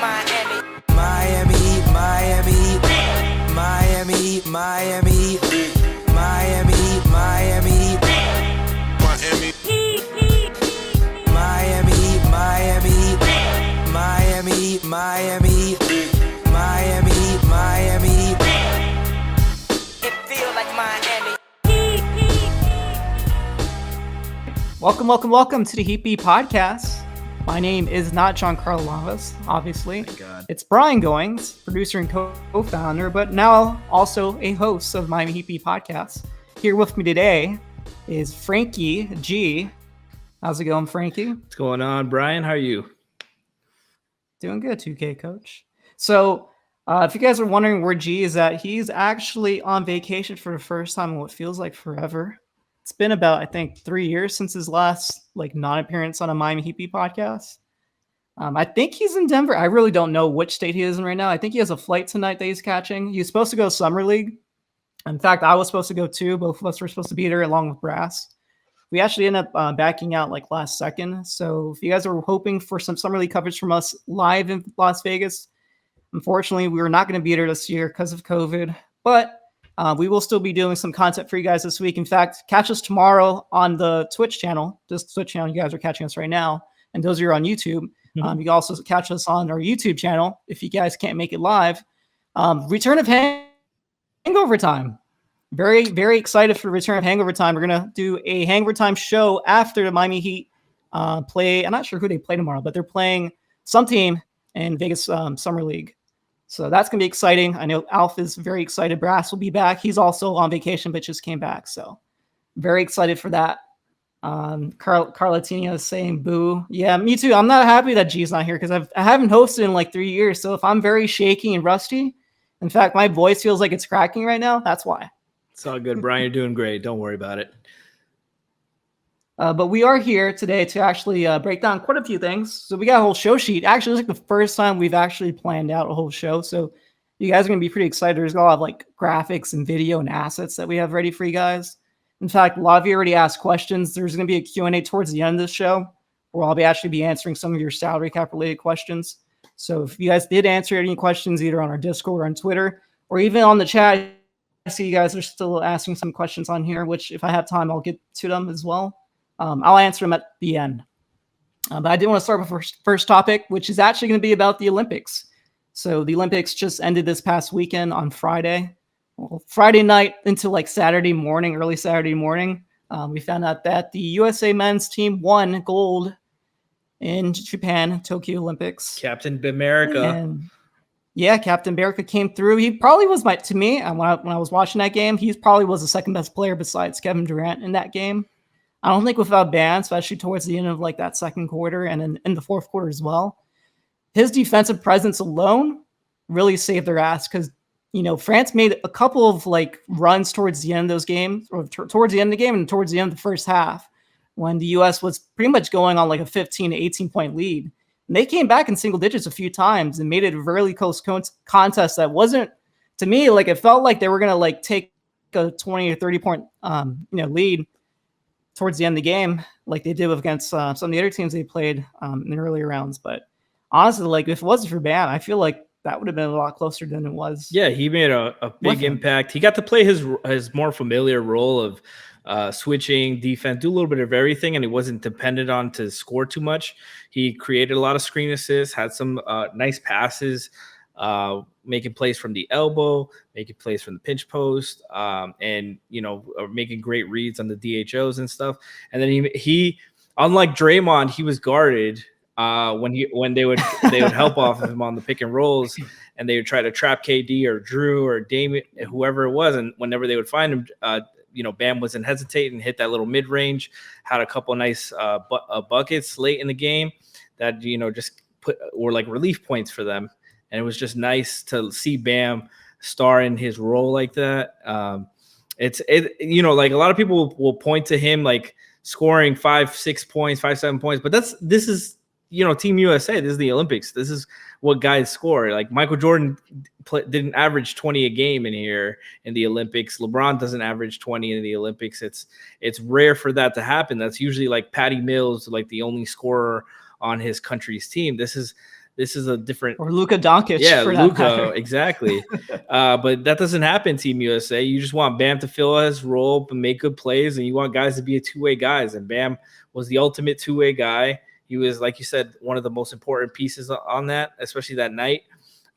Miami, Miami, Miami, Miami, Miami, Miami, Miami, Miami, Miami, Miami, Miami, Miami, Miami. It feels like Miami. Welcome to the Heat Beat Podcast. My name is not Giancarlo Navas, obviously. Thank God. It's Brian Goins, producer and co-founder, but now also a host of Miami Heat Beat Podcast. Here with me today is Franky G. How's it going, Franky? What's going on, Brian? How are you? Doing good, 2K coach. So, if you guys are wondering where G is at, he's actually on vacation for the first time in what feels like forever. It's been about, I think, 3 years since his last non-appearance on a Miami Heat Beat podcast. I think he's in Denver. I really don't know which state he is in right now. I think he has a flight tonight that he's catching. He's supposed to go Summer League. In fact, I was supposed to go too. Both of us were supposed to be there along with Brass. We actually ended up backing out last second. So if you guys are hoping for some Summer League coverage from us live in Las Vegas, unfortunately, we were not going to be there this year because of COVID. But we will still be doing some content for you guys this week. In fact, catch us tomorrow on the Twitch channel. This Twitch channel, you guys are catching us right now. And those are on YouTube. You can also catch us on our YouTube channel if you guys can't make it live. Return of Hangover Time. Very, very excited for the return of Hangover Time. We're going to do a Hangover Time show after the Miami Heat play. I'm not sure who they play tomorrow, but they're playing some team in Vegas Summer League. So that's going to be exciting. I know Alf is very excited. Brass will be back. He's also on vacation, but just came back. So very excited for that. Carlatina is saying boo. Yeah, me too. I'm not happy that G's not here because I haven't hosted in 3 years. So if I'm very shaky and rusty, in fact, my voice feels like it's cracking right now. That's why. It's all good, Brian. You're doing great. Don't worry about it. But we are here today to actually break down quite a few things. So we got a whole show sheet. Actually, it's the first time we've actually planned out a whole show. So you guys are going to be pretty excited. There's a lot of graphics and video and assets that we have ready for you guys. In fact, a lot of you already asked questions. There's going to be a Q&A towards the end of the show where I'll be answering some of your salary cap related questions. So if you guys did answer any questions either on our Discord or on Twitter or even on the chat, I see you guys are still asking some questions on here, which if I have time, I'll get to them as well. I'll answer them at the end. But I did want to start with first topic, which is actually going to be about the Olympics. So the Olympics just ended this past weekend on Friday. Well, Friday night into Saturday morning, early Saturday morning. We found out that the USA men's team won gold in Japan Tokyo Olympics. Captain America. And yeah, Captain America came through. He probably was when I was watching that game, he probably was the second best player besides Kevin Durant in that game. I don't think without Ban, especially towards the end of that second quarter and in the fourth quarter as well, his defensive presence alone really saved their ass because, France made a couple of runs towards the end of those games or towards the end of the game and towards the end of the first half when the U.S. was pretty much going on a 15 to 18 point lead. And they came back in single digits a few times and made it a really close contest that wasn't, to me, it felt like they were going to take a 20 or 30 point lead towards the end of the game, like they did against some of the other teams they played in the earlier rounds. But honestly, if it wasn't for Ban, I feel like that would have been a lot closer than it was. Yeah, he made a big impact. He got to play his more familiar role of switching defense, do a little bit of everything, and he wasn't dependent on to score too much. He created a lot of screen assists, had some nice passes, making plays from the elbow, making plays from the pinch post, and making great reads on the DHOs and stuff. And then he unlike Draymond, he was guarded when they would help off of him on the pick and rolls, and they would try to trap KD or Drew or Damian, whoever it was, and whenever they would find him, Bam wasn't hesitating, hit that little mid range, had a couple nice buckets late in the game that just were relief points for them. And it was just nice to see Bam star in his role like that. A lot of people will point to him scoring 5-6 points, 5-7 points, but this is Team USA. This is the Olympics. This is what guys score. Michael Jordan didn't average 20 a game in here in the Olympics. LeBron doesn't average 20 in the Olympics. It's rare for that to happen. That's usually Patty Mills, the only scorer on his country's team. This is This is a different or Luka Doncic. Yeah, for that Luka, matter. exactly. But that doesn't happen, Team USA. You just want Bam to fill his role and make good plays, and you want guys to be a two-way guys. And Bam was the ultimate two-way guy. He was, like you said, one of the most important pieces on that, especially that night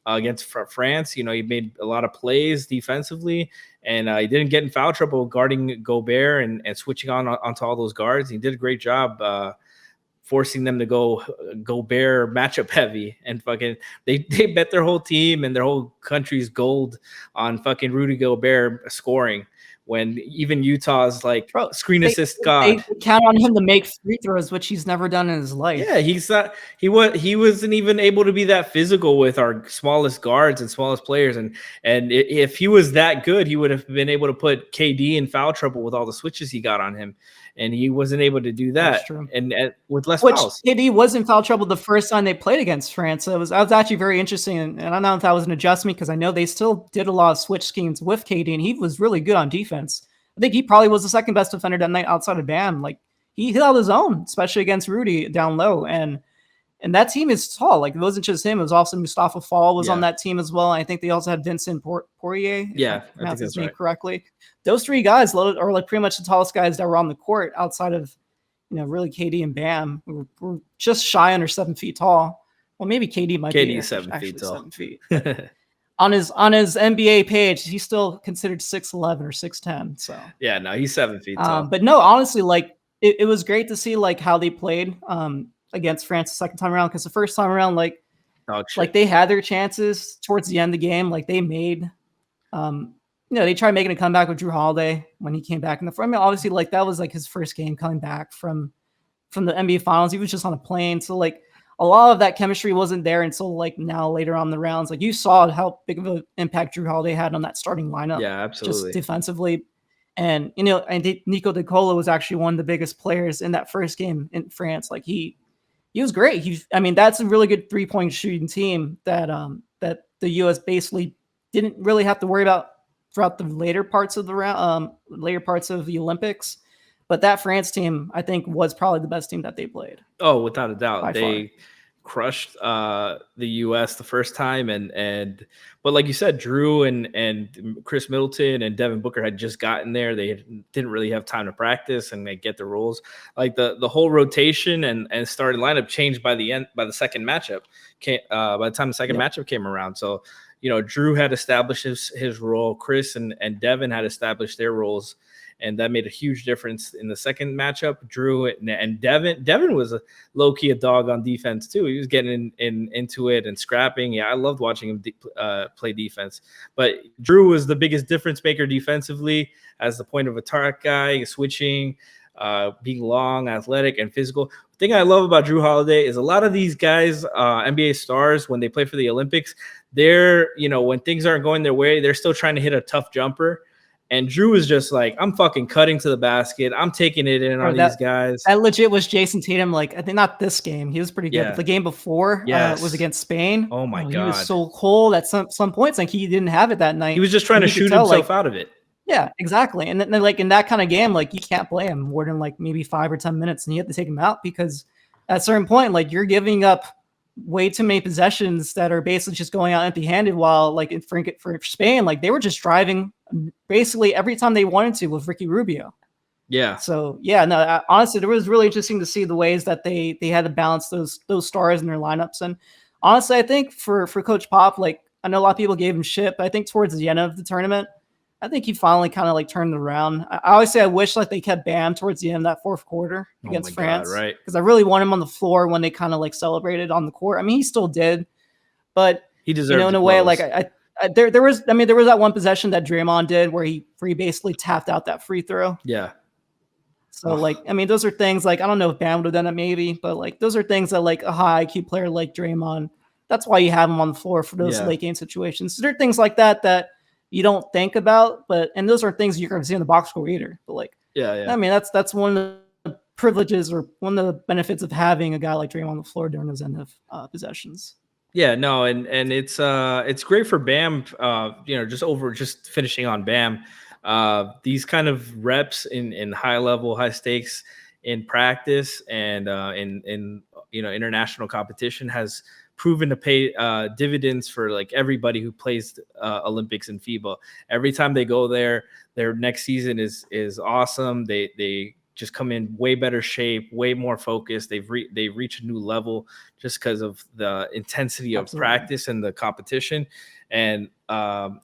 against France. You know, he made a lot of plays defensively, and he didn't get in foul trouble guarding Gobert and switching onto all those guards. He did a great job forcing them to go Gobert matchup heavy, and fucking they bet their whole team and their whole country's gold on fucking Rudy Gobert scoring, when even Utah's like screen assist god. They count on him to make free throws, which he's never done in his life. Yeah, he wasn't even able to be that physical with our smallest guards and smallest players, and if he was that good, he would have been able to put KD in foul trouble with all the switches he got on him, and he wasn't able to do that. That's true. And with less fouls. KD was in foul trouble the first time they played against France. So that was actually very interesting, and I don't know if that was an adjustment, because I know they still did a lot of switch schemes with KD, and he was really good on defense. I think he probably was the second best defender that night outside of Bam. Like, he held his own, especially against Rudy down low. And that team is tall. Like, it wasn't just him. It was also Mustafa Fall was on that team as well. I think they also had Vincent Poirier. Yeah, I pronounced his name correctly. Those three guys are like pretty much the tallest guys that were on the court outside of, really KD and Bam, who were just shy under 7 feet tall. Well, maybe KD might be 7 feet tall. 7 feet. On his NBA page, he's still considered 6'11" or 6'10". So yeah, no, he's 7 feet tall. But no, honestly, like it was great to see like how they played against France the second time around, because the first time around, like they had their chances towards the end of the game. Like they made, they tried making a comeback with Drew Holiday when he came back in the front. I mean, obviously, like that was like his first game coming back from the NBA Finals. He was just on a plane, so like a lot of that chemistry wasn't there until like now later on the rounds. Like you saw how big of an impact Drew Holiday had on that starting lineup. Yeah, absolutely. Just defensively. And, I think Nico De Colo was actually one of the biggest players in that first game in France. Like he was great. That's a really good 3-point shooting team that the U.S. basically didn't really have to worry about throughout the later parts of the round, later parts of the Olympics. But that France team, I think, was probably the best team that they played. Oh, without a doubt. They crushed the U.S. the first time. But like you said, Drew and Chris Middleton and Devin Booker had just gotten there. They didn't really have time to practice and they get the roles. Like the whole rotation and starting lineup changed by the second matchup. By the time the second matchup came around. So, Drew had established his role. Chris and Devin had established their roles. And that made a huge difference in the second matchup. Drew and Devin was a low-key a dog on defense too. He was getting into it and scrapping. Yeah, I loved watching him play defense. But Drew was the biggest difference maker defensively as the point of attack guy, switching, being long, athletic, and physical. The thing I love about Drew Holiday is a lot of these guys, NBA stars, when they play for the Olympics, they're, when things aren't going their way, they're still trying to hit a tough jumper. And Drew was just like, I'm fucking cutting to the basket. I'm taking it in on these guys. That legit was Jason Tatum. Like, I think not this game. He was pretty good. But the game before was against Spain. Oh, my God. He was so cold at some points. Like, he didn't have it that night. He was just trying to shoot himself out of it. Yeah, exactly. And then, like, in that kind of game, like, you can't play him more than, like, maybe 5 or 10 minutes. And you have to take him out because at a certain point, like, you're giving up way too many possessions that are basically just going out empty-handed, while like for Spain, like they were just driving basically every time they wanted to with Ricky Rubio. Yeah. So honestly, it was really interesting to see the ways that they had to balance those stars in their lineups. And honestly, I think for Coach Pop, like I know a lot of people gave him shit, but I think towards the end of the tournament, I think he finally kind of like turned it around. I always say I wish like they kept Bam towards the end of that fourth quarter against France, right? Because I really want him on the floor when they kind of like celebrated on the court. I mean, he still did, but he deserved, in a way, like there was that one possession that Draymond did where he basically tapped out that free throw. Yeah. So those are things like I don't know if Bam would have done it maybe, but like those are things that like a high IQ player like Draymond, that's why you have him on the floor for those late game situations. So there are things like that you don't think about, and those are things you're going to see in the box score either. But like, I mean, that's one of the privileges or one of the benefits of having a guy like Draymond on the floor during those end of possessions. Yeah, no, and it's great for Bam. Just finishing on Bam, these kind of reps in high level, high stakes, in practice and in international competition has proven to pay dividends for like everybody who plays Olympics and FIBA. Every time they go there, their next season is awesome. They just come in way better shape, way more focused. They've reached a new level just because of the intensity of practice and the competition. And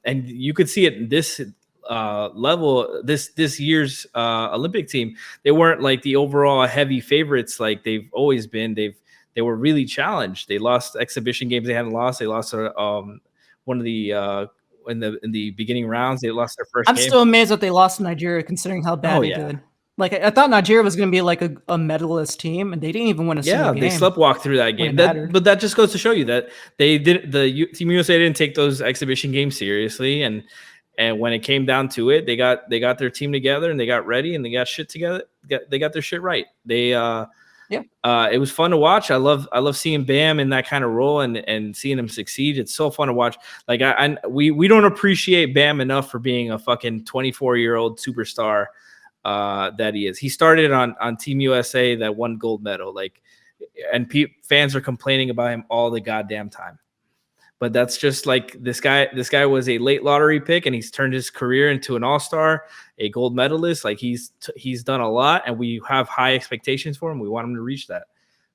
you could see it in this level, this year's Olympic team. They weren't like the overall heavy favorites like they've always been. They were really challenged. They lost exhibition games they hadn't lost. They lost one of the in the beginning rounds. They lost their first game. I'm still amazed that they lost to Nigeria considering how bad they did. Like I thought Nigeria was going to be like a medalist team, and they didn't even win a single game. Yeah, they sleptwalked through that game. But that just goes to show you that Team USA didn't take those exhibition games seriously, and when it came down to it, they got their team together and they got ready and they got shit together. They got their shit right. It was fun to watch. I love seeing Bam in that kind of role and seeing him succeed. It's so fun to watch. Like we don't appreciate Bam enough for being a fucking 24-year-old superstar that he is. He started on Team USA that won gold medal. And fans are complaining about him all the goddamn time. But that's just like this guy. This guy was a late lottery pick, and he's turned his career into an all-star, a gold medalist. Like he's done a lot, and we have high expectations for him. We want him to reach that.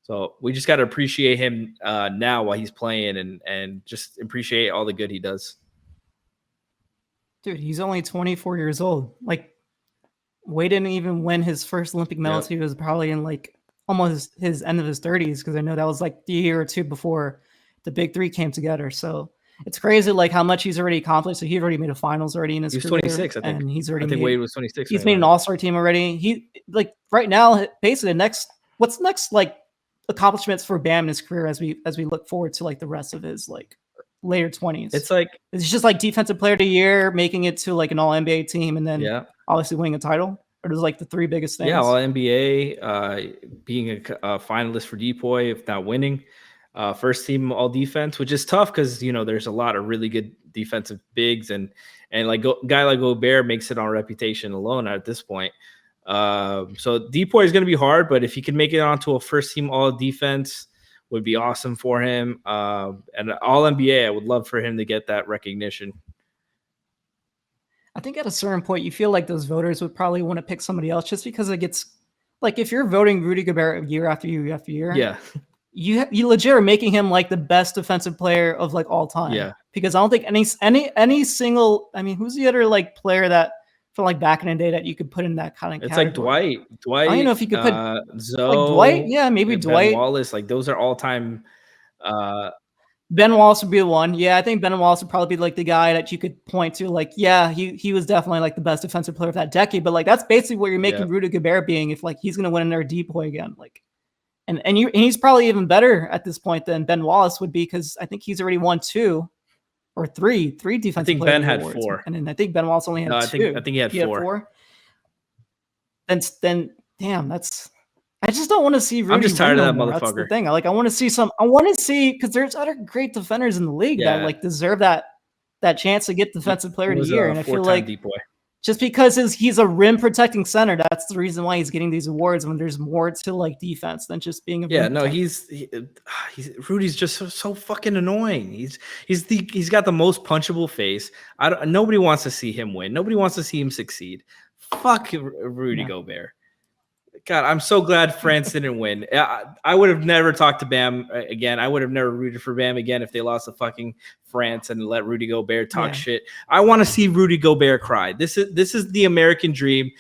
So we just got to appreciate him now while he's playing, and just appreciate all the good he does. Dude, he's only 24 years old. Like, Wade didn't even win his first Olympic medal. He was probably in like almost his end of his 30s, because I know that was like the year or two before the big three came together. So it's crazy like how much he's already accomplished. So he already made a finals already in his career. He was 26, I think. And he's already Wade was 26. He's made an all-star team already. He like right now, basically what's next like accomplishments for Bam in his career as we look forward to like the rest of his like later 20s. It's just like defensive player of the year, making it to like an all NBA team, and then obviously winning a title. Or there's like the three biggest things. Yeah, all NBA, being a finalist for Depoy, if not winning. First team all defense, which is tough because there's a lot of really good defensive bigs, and like guy like Gobert makes it on reputation alone at this point. So Depoy is going to be hard, but if he can make it onto a first team all defense, would be awesome for him. And all NBA, I would love for him to get that recognition. I think at a certain point, you feel like those voters would probably want to pick somebody else just because it gets like if you're voting Rudy Gobert year after year after year, you legit are making him like the best defensive player of like all time. Yeah, because I don't think any single. I mean, who's the other like player that from like back in the day that you could put in that kind of? It's category? like Dwight. I don't know if you could put Zoe, like Dwight. Yeah, maybe Dwight. Ben Wallace. Like those are all time. Ben Wallace would be the one. Yeah, I think Ben Wallace would probably be like the guy that you could point to. Like, yeah, he was definitely like the best defensive player of that decade. But like that's basically what you're making Rudy Gobert being if like he's gonna win another Depoy again. Like, and he's probably even better at this point than Ben Wallace would be because I think he's already won 2 or 3 defensive. I think Ben had 4, and then I think Ben Wallace only had 2. I think he had 4. Then damn, that's. I just don't want to see Rudy. I'm just tired of that motherfucker. That's the thing. I want to see because there's other great defenders in the league that like deserve that chance to get defensive player of the year. And I feel like just because he's a rim protecting center, that's the reason why he's getting these awards when there's more to like defense than just being a rim protector. Rudy's just so fucking annoying. He's got the most punchable face. Nobody wants to see him win. Nobody wants to see him succeed. Fuck Rudy Gobert. God, I'm so glad France didn't win. I would have never talked to Bam again. I would have never rooted for Bam again if they lost to fucking France and let Rudy Gobert talk shit. I want to see Rudy Gobert cry. This is the American dream.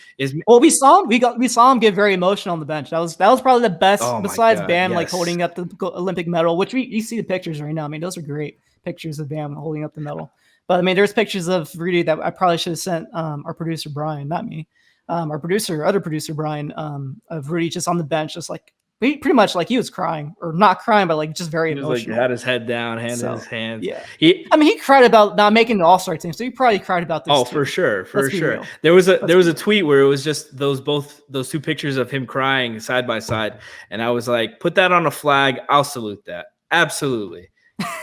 Well, we saw him get very emotional on the bench. That was probably the best besides Bam like holding up the Olympic medal, which you see the pictures right now. I mean, those are great pictures of Bam holding up the medal. But I mean, there's pictures of Rudy that I probably should have sent our producer Brian, not me. Our other producer, Brian, of Rudy just on the bench, just like pretty much like he was crying or not crying, but like just very emotional. Like had his head down, hand in his hands. Yeah. He cried about not making the All-Star team. So he probably cried about this. Oh, too. For sure. Real. There was a tweet where it was just those 2 pictures of him crying side by side. And I was like, put that on a flag. I'll salute that. Absolutely.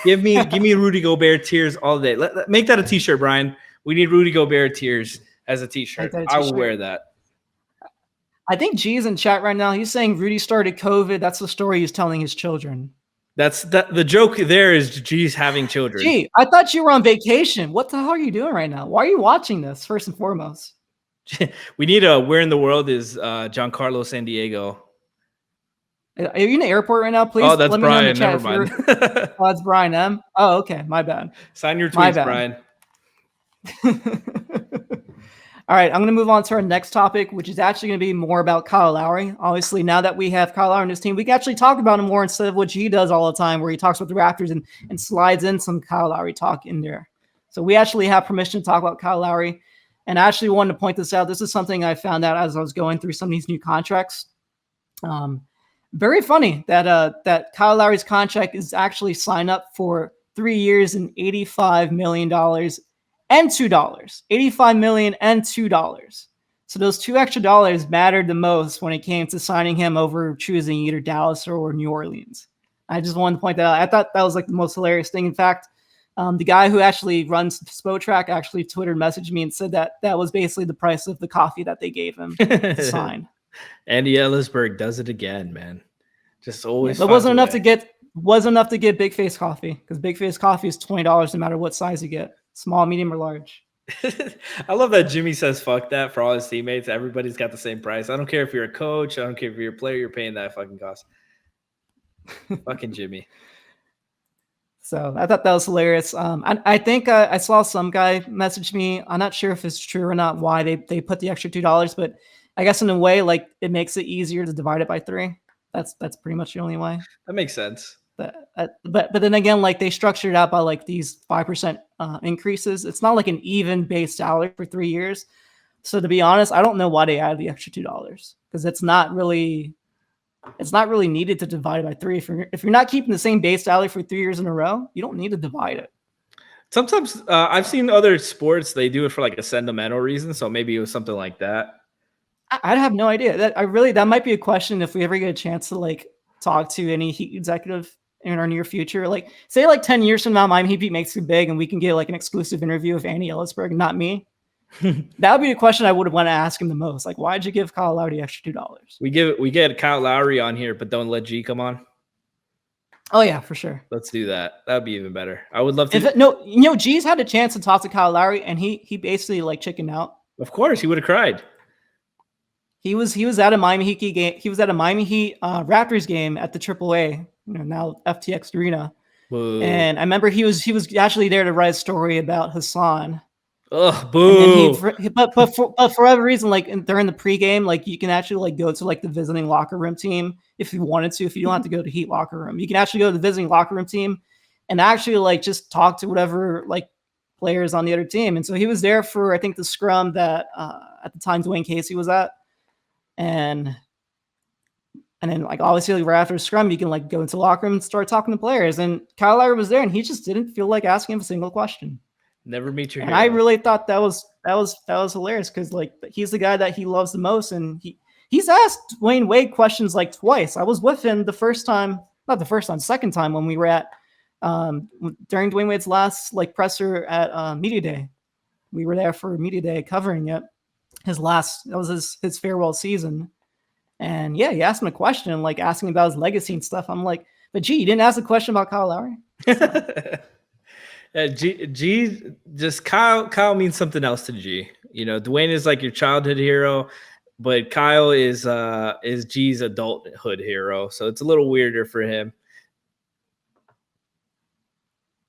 Give me Rudy Gobert tears all day. Make that a t-shirt, Brian. We need Rudy Gobert tears as a t-shirt. I will wear that. I think G's in chat right now. He's saying Rudy started COVID. That's the story he's telling his children. The joke there is G's having children. Gee, I thought you were on vacation. What the hell are you doing right now? Why are you watching this, first and foremost? We need a where in the world is Giancarlo San Diego? Are you in the airport right now? Please that's let me Brian. know in the chat. Never mind. Oh, it's Brian M. Oh, okay. My bad. Sign your My tweets, bad. Brian. All right, I'm going to move on to our next topic, which is actually going to be more about Kyle Lowry. Obviously, now that we have Kyle Lowry on this team, we can actually talk about him more instead of what he does all the time, where he talks about the Raptors and slides in some Kyle Lowry talk in there. So we actually have permission to talk about Kyle Lowry. And I actually wanted to point this out. This is something I found out as I was going through some of these new contracts. Very funny that Kyle Lowry's contract is actually signed up for 3 years and $85 million and $2. $85 million and $2. So those $2 extra mattered the most when it came to signing him over choosing either Dallas or New Orleans. I just wanted to point that out. I thought that was like the most hilarious thing. In fact, the guy who actually runs Spotrac actually Twitter messaged me and said that was basically the price of the coffee that they gave him to sign. Andy Ellisberg does it again, man. Just always. It wasn't enough to get Big Face coffee, because Big Face coffee is $20 no matter what size you get, small, medium, or large. I love that Jimmy says fuck that for all his teammates. Everybody's got the same price. I don't care if you're a coach. I don't care if you're a player. You're paying that fucking cost. Fucking Jimmy. So I thought that was hilarious. I think I saw some guy message me. I'm not sure if it's true or not why they put the extra $2, but I guess in a way, like, it makes it easier to divide it by 3. That's pretty much the only way. That makes sense. But then again, like, they structured it out by like these 5% increases. It's not like an even base salary for 3 years. So to be honest, I don't know why they added the extra $2, because it's not really needed to divide by 3. If you're not keeping the same base salary for 3 years in a row, you don't need to divide it. Sometimes I've seen other sports, they do it for like a sentimental reason. So maybe it was something like that. I have no idea. That might be a question if we ever get a chance to like talk to any Heat executive in our near future. Like, say like 10 years from now, Miami Heat makes it big and we can get like an exclusive interview of Andy Ellisberg, not me. That would be a question I would want to ask him the most. Like, why'd you give Kyle Lowry the extra $2? We get Kyle Lowry on here, but don't let G come on. Oh yeah, for sure. Let's do that. That'd be even better. I would love to. No, G's had a chance to talk to Kyle Lowry, and he basically like chickened out. Of course, he would have cried. He was at a Miami Heat game. He was at a Miami Heat Raptors game at the AAA, now FTX Arena. Boo. And I remember he was actually there to write a story about Hassan. Ugh, boo. But for whatever reason, like during the pregame, like you can actually like go to like the visiting locker room team if you wanted to. If you don't have to go to Heat locker room, you can actually go to the visiting locker room team and actually like just talk to whatever like players on the other team. And so he was there for, I think, the scrum that at the time Dwayne Casey was at. And then like obviously right after scrum, you can like go into the locker room and start talking to players. And Kyle Lowry was there, and he just didn't feel like asking him a single question. Never meet your hero. hero. I really thought that was hilarious, because like he's the guy that he loves the most, and he's asked Dwayne Wade questions like twice. I was with him second time when we were at during Dwayne Wade's last like presser at Media Day. We were there for Media Day covering it. That was his farewell season. And yeah, he asked him a question, like asking about his legacy and stuff. I'm like, but gee, you didn't ask a question about Kyle Lowry? Yeah, G just Kyle means something else to G. Dwayne is like your childhood hero, but Kyle is G's adulthood hero. So it's a little weirder for him.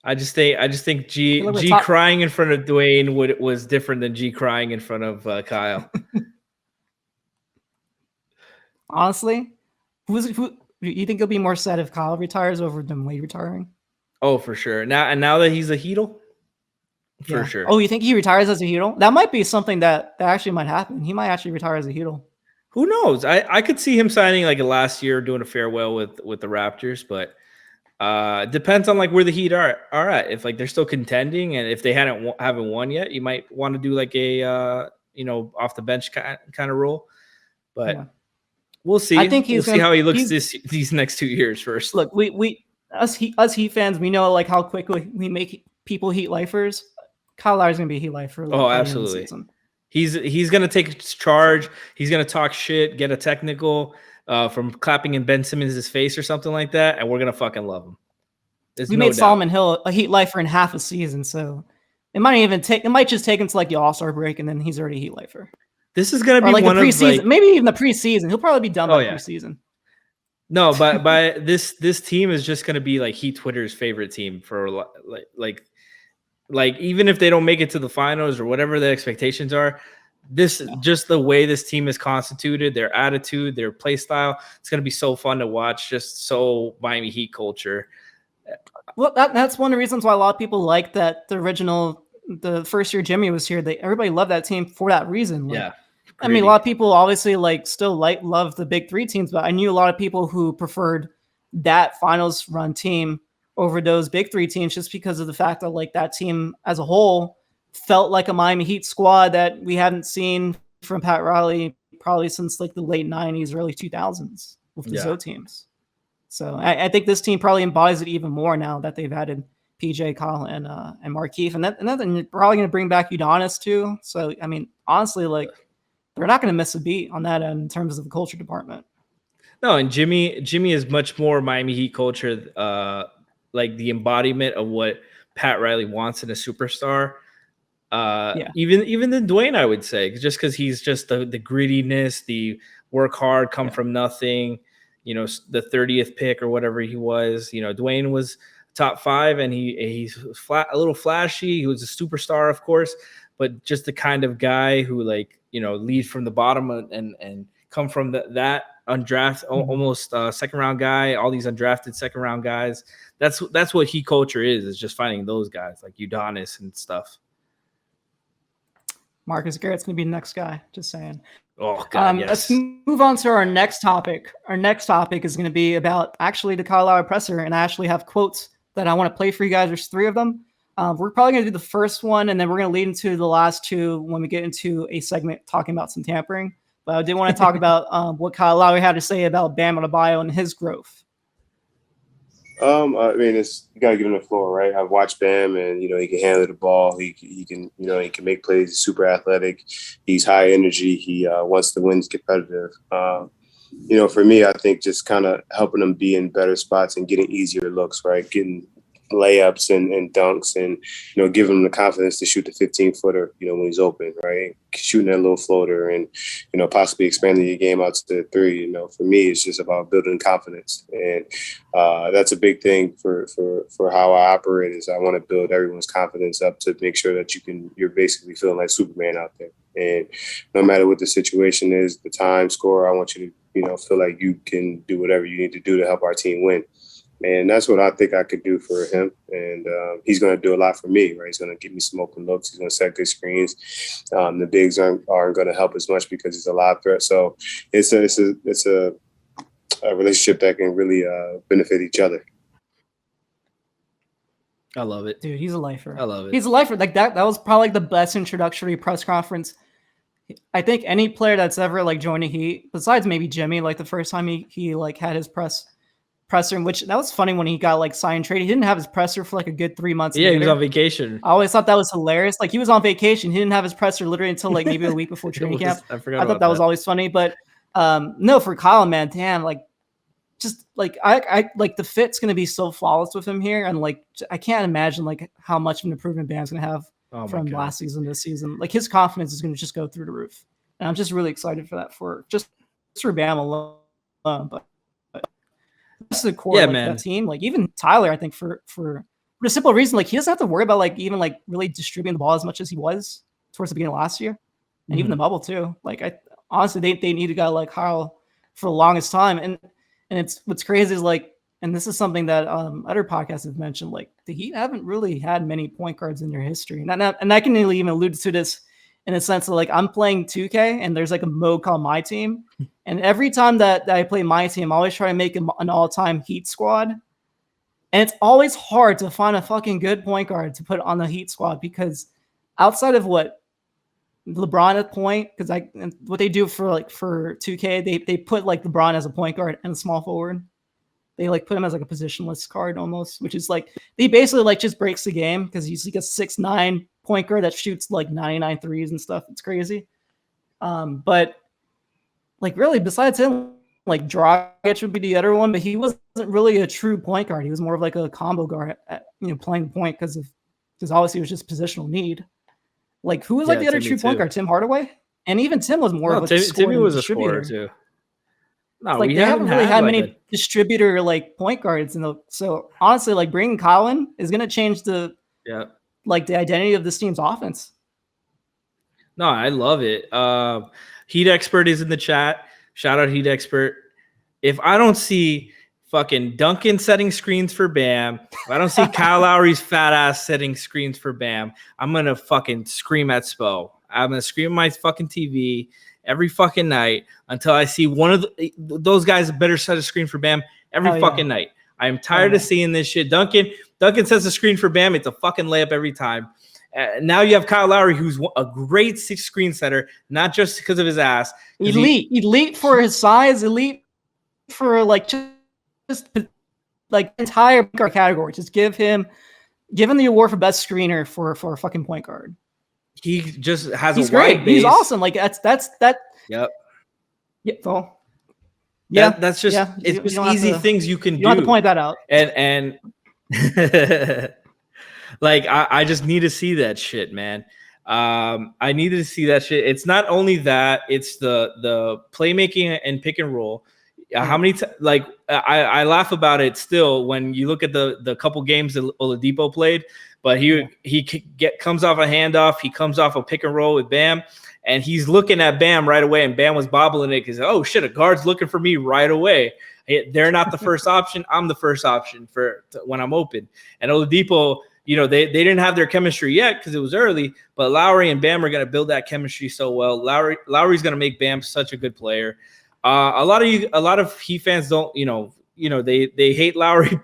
I just think G crying in front of Dwayne was different than G crying in front of Kyle. Honestly, who you think he'll be more sad if Kyle retires over than Wade retiring? Oh, for sure. Now that he's a Heatle, for sure. Oh, you think he retires as a Heatle? That might be something that actually might happen. He might actually retire as a Heatle. Who knows? I could see him signing like a last year, doing a farewell with the Raptors, but depends on like where the Heat are at. If like they're still contending, and if they haven't won yet, you might want to do like a off the bench kind of role. But yeah. We'll see. I think we'll see how he looks these next 2 years first. Look, us Heat fans, we know like how quickly we make people Heat lifers. Kyle Lowry's gonna be a Heat lifer. Oh, absolutely. He's gonna take charge. He's gonna talk shit, get a technical from clapping in Ben Simmons' face or something like that, and we're gonna fucking love him. There's We no made doubt. Solomon Hill a Heat lifer in half a season, so it might just take him to like the All-Star break, and then he's already a Heat lifer. This is gonna be like one the preseason, of like maybe even the preseason. He'll probably be done by preseason. No, by this team is just gonna be like Heat Twitter's favorite team for like even if they don't make it to the finals or whatever the expectations are. Just the way this team is constituted, their attitude, their play style, it's gonna be so fun to watch. Just so Miami Heat culture. Well, that's one of the reasons why a lot of people like that the first year Jimmy was here. Everybody loved that team for that reason. Like, Yeah. I mean, a lot of people obviously love the big three teams, but I knew a lot of people who preferred that finals run team over those big three teams just because of the fact that like that team as a whole felt like a Miami Heat squad that we hadn't seen from Pat Riley probably since like the late 90s, early 2000s with the Zoe teams. So I think this team probably embodies it even more now that they've added PJ, Kyle, and Markieff, and then you're probably going to bring back Udonis too. So I mean, honestly, like they're not going to miss a beat on that end in terms of the culture department. No, and Jimmy is much more Miami Heat culture, like the embodiment of what Pat Riley wants in a superstar. Even than Dwayne, I would say, just because he's just the grittiness, the work hard, come from nothing. You know, the 30th pick or whatever he was. You know, Dwayne was top 5, and he's a little flashy. He was a superstar, of course, but just the kind of guy who lead from the bottom and come from that undrafted, almost second round guy. All these undrafted second round guys. That's what Heat culture is just finding those guys like Udonis and stuff. Marcus Garrett's going to be the next guy. Just saying. Oh, God, yes. Let's move on to our next topic. Our next topic is going to be about actually the Kyle Lowry presser, and I actually have quotes that I want to play for you guys. There's 3 of them. We're probably going to do the first one, and then we're going to lead into the last 2 when we get into a segment talking about some tampering. But I did want to talk about what Kyle Lowry had to say about Bam Adebayo and his growth. I mean, you got to give him the floor, right? I've watched Bam, and he can handle the ball. He can make plays. He's super athletic. He's high energy. He wants to win. He's competitive. For me, I think just kind of helping him be in better spots and getting easier looks, right? Getting layups and dunks, and giving him the confidence to shoot the 15-footer, when he's open, right? Shooting that little floater, and possibly expanding your game out to 3. For me, it's just about building confidence, and that's a big thing for how I operate. Is I want to build everyone's confidence up to make sure that you're basically feeling like Superman out there, and no matter what the situation is, the time score, I want you to feel like you can do whatever you need to do to help our team win. And that's what I think I could do for him. And he's going to do a lot for me, right? He's going to give me some open looks. He's going to set good screens. The bigs aren't going to help as much because he's a lob threat. So it's a relationship that can really benefit each other. I love it. Dude, he's a lifer. I love it. He's a lifer. Like that was probably the best introductory press conference. I think any player that's ever joined a Heat, besides maybe Jimmy, the first time he had his presser, which that was funny when he got signed trade. He didn't have his presser for a good 3 months. Yeah, later. He was on vacation. I always thought that was hilarious. He was on vacation. He didn't have his presser literally until maybe a week before training camp. I thought that was always funny. But no, for Kyle, man, damn, I the fit's gonna be so flawless with him here, and I can't imagine how much of an improvement Bam's gonna have from last season this season. His confidence is gonna just go through the roof, and I'm just really excited for that for Bam alone. But this is the core of that team. Even Tyler, I think for the simple reason, he doesn't have to worry about even really distributing the ball as much as he was towards the beginning of last year, and even the bubble too. I honestly they need a guy like Kyle for the longest time, and it's what's crazy is and this is something that other podcasts have mentioned. The Heat haven't really had many point guards in their history, and I can really even allude to this in a sense of I'm playing 2K and there's a mode called My Team. And every time that I play My Team, I always try to make an all-time Heat squad. And it's always hard to find a fucking good point guard to put on the Heat squad because outside of what LeBron at point, because what they do for 2K, they put LeBron as a point guard and a small forward. They like put him as like a positionless card almost, which is like he basically like just breaks the game because he's like a 6'9" point guard that shoots like 99 threes and stuff. It's crazy. But like really, besides him, like Dragic would be the other one, but he wasn't really a true point guard. He was more of like a combo guard at playing the point because obviously it was just positional need. Like who was like the other true point guard? Tim Hardaway, and even Tim was more of a Timmy was a distributor score too. No, like we they haven't really had like many distributor like point guards, so honestly, like bringing Colin is going to change the identity of this team's offense. No, I love it. Heat Expert is in the chat. Shout out Heat Expert. If I don't see fucking Duncan setting screens for Bam, if I don't see Kyle Lowry's fat ass setting screens for Bam, I'm gonna fucking scream at Spo. I'm gonna scream at my fucking TV every fucking night until I see one of those guys a better set a screen for Bam every fucking night. I'm tired of seeing this shit. Duncan sets a screen for Bam. It's a fucking layup every time. Now you have Kyle Lowry, who's a great screen setter, not just because of his ass. Elite for his size, elite for like just like entire category. Just give him the award for best screener for a fucking point guard. He just has He's a wide great. base. He's awesome. Like that's that. Yep. Yeah. Well, yeah. That's just it's just easy things you can do. You don't have to point that out. And like I just need to see that shit, man. I needed to see that shit. It's not only that; it's the playmaking and pick and roll. How many I laugh about it still when you look at the couple games that Oladipo played, but he comes off a handoff, he comes off a pick and roll with Bam, and he's looking at Bam right away, and Bam was bobbling it because oh shit, a guard's looking for me right away. They're not the first option. I'm the first option when I'm open. And Oladipo, they didn't have their chemistry yet because it was early, but Lowry and Bam are going to build that chemistry so well. Lowry's going to make Bam such a good player. A lot of Heat fans don't, they hate Lowry,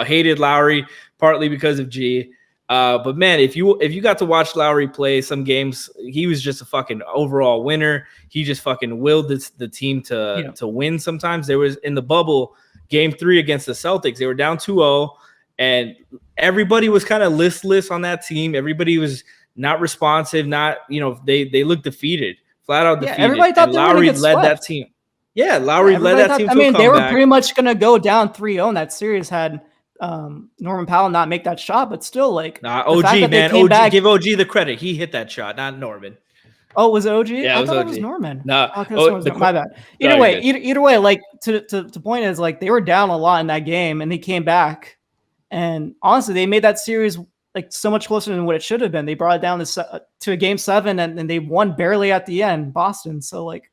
hated Lowry partly because of G. But man, if you got to watch Lowry play some games, he was just a fucking overall winner. He just fucking willed the team to win. Sometimes there was in the bubble game 3 against the Celtics, they were down 2-0. And everybody was kind of listless on that team. Everybody was not responsive. They looked defeated, flat out defeated. Everybody thought Lowry led that team. Yeah, Lowry led that team. They were pretty much going to go down 3-0 in that series had Norman Powell not make that shot, but still, like, OG, man, OG, give OG the credit. He hit that shot, not Norman. Oh, was it OG? Yeah, I it thought was it was Norman. No, my bad. Either way, like to point is like they were down a lot in that game, and they came back. And honestly, they made that series like so much closer than what it should have been. They brought it down to a game 7, and they won barely at the end, Boston. So like,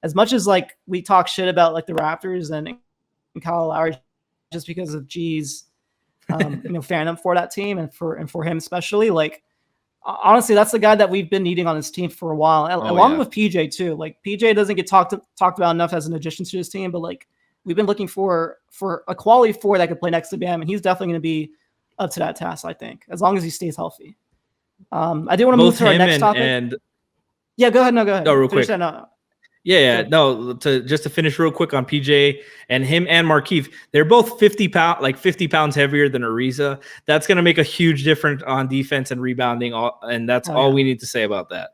as much as like we talk shit about like the Raptors and Kyle Lowry, just because of G's, fandom for that team and for him especially, like honestly, that's the guy that we've been needing on this team for a while, along with PJ too. Like PJ doesn't get talked about enough as an addition to this team, but like, we've been looking for a quality 4 that could play next to Bam, and he's definitely going to be up to that task, I think, as long as he stays healthy. I do want to move to our next topic. Yeah, go ahead. No, go ahead. No, real quick. To finish real quick on PJ and him and Markieff, they're both 50 pounds heavier than Ariza. That's going to make a huge difference on defense and rebounding, and that's all we need to say about that.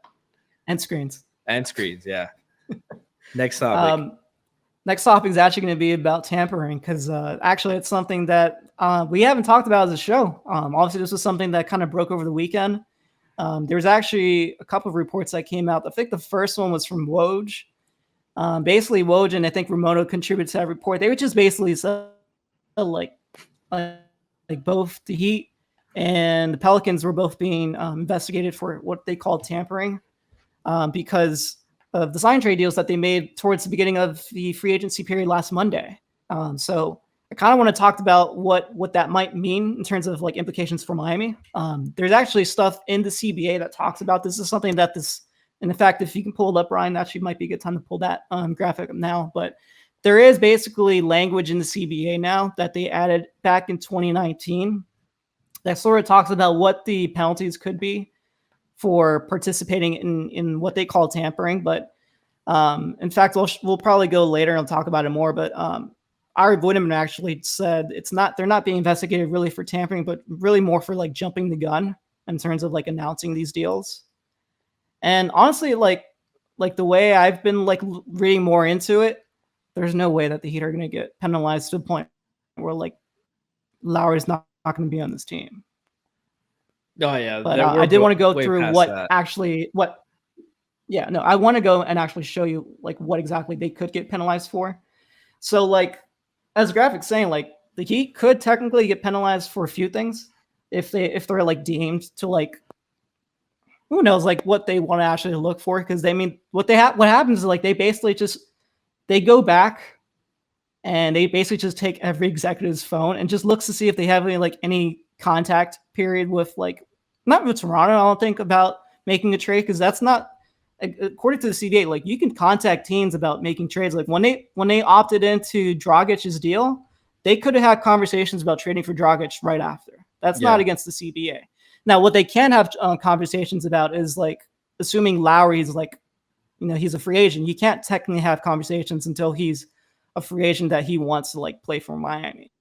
And screens, yeah. Next topic. Next topic is actually going to be about tampering because actually it's something that we haven't talked about as a show. Obviously, this was something that kind of broke over the weekend. There's actually a couple of reports that came out. I think the first one was from Woj. Basically, Woj and I think Ramoto contributed to that report. They were just basically said like both the Heat and the Pelicans were both being investigated for what they called tampering because of the sign trade deals that they made towards the beginning of the free agency period last Monday. So I kind of want to talk about what that might mean in terms of like implications for Miami. There's actually stuff in the CBA that talks about this. Is something that and in fact, if you can pull it up, Ryan, actually might be a good time to pull that graphic up now. But there is basically language in the CBA now that they added back in 2019 that sort of talks about what the penalties could be for participating in what they call tampering. But in fact, we'll probably go later and talk about it more. But Ari Voineman actually said they're not being investigated really for tampering, but really more for like jumping the gun in terms of like announcing these deals. And honestly, like the way I've been like reading more into it, there's no way that the Heat are going to get penalized to the point where like Lowry's not going to be on this team. Oh yeah, but I did want to go through what I want to go and actually show you like what exactly they could get penalized for. So like as the graphic's saying, like the Heat could technically get penalized for a few things if they're like deemed to like, who knows like what they want to actually look for, because they mean what happens is like they basically they go back and they basically just take every executive's phone and just looks to see if they have any contact period with like, not with Toronto, I don't think, about making a trade, because that's not, according to the CBA, like you can contact teams about making trades. Like when they opted into Dragic's deal, they could have had conversations about trading for Dragic right after. That's not against the CBA. Now, what they can have conversations about is like, assuming Lowry's like, he's a free agent, you can't technically have conversations until he's a free agent that he wants to like play for Miami.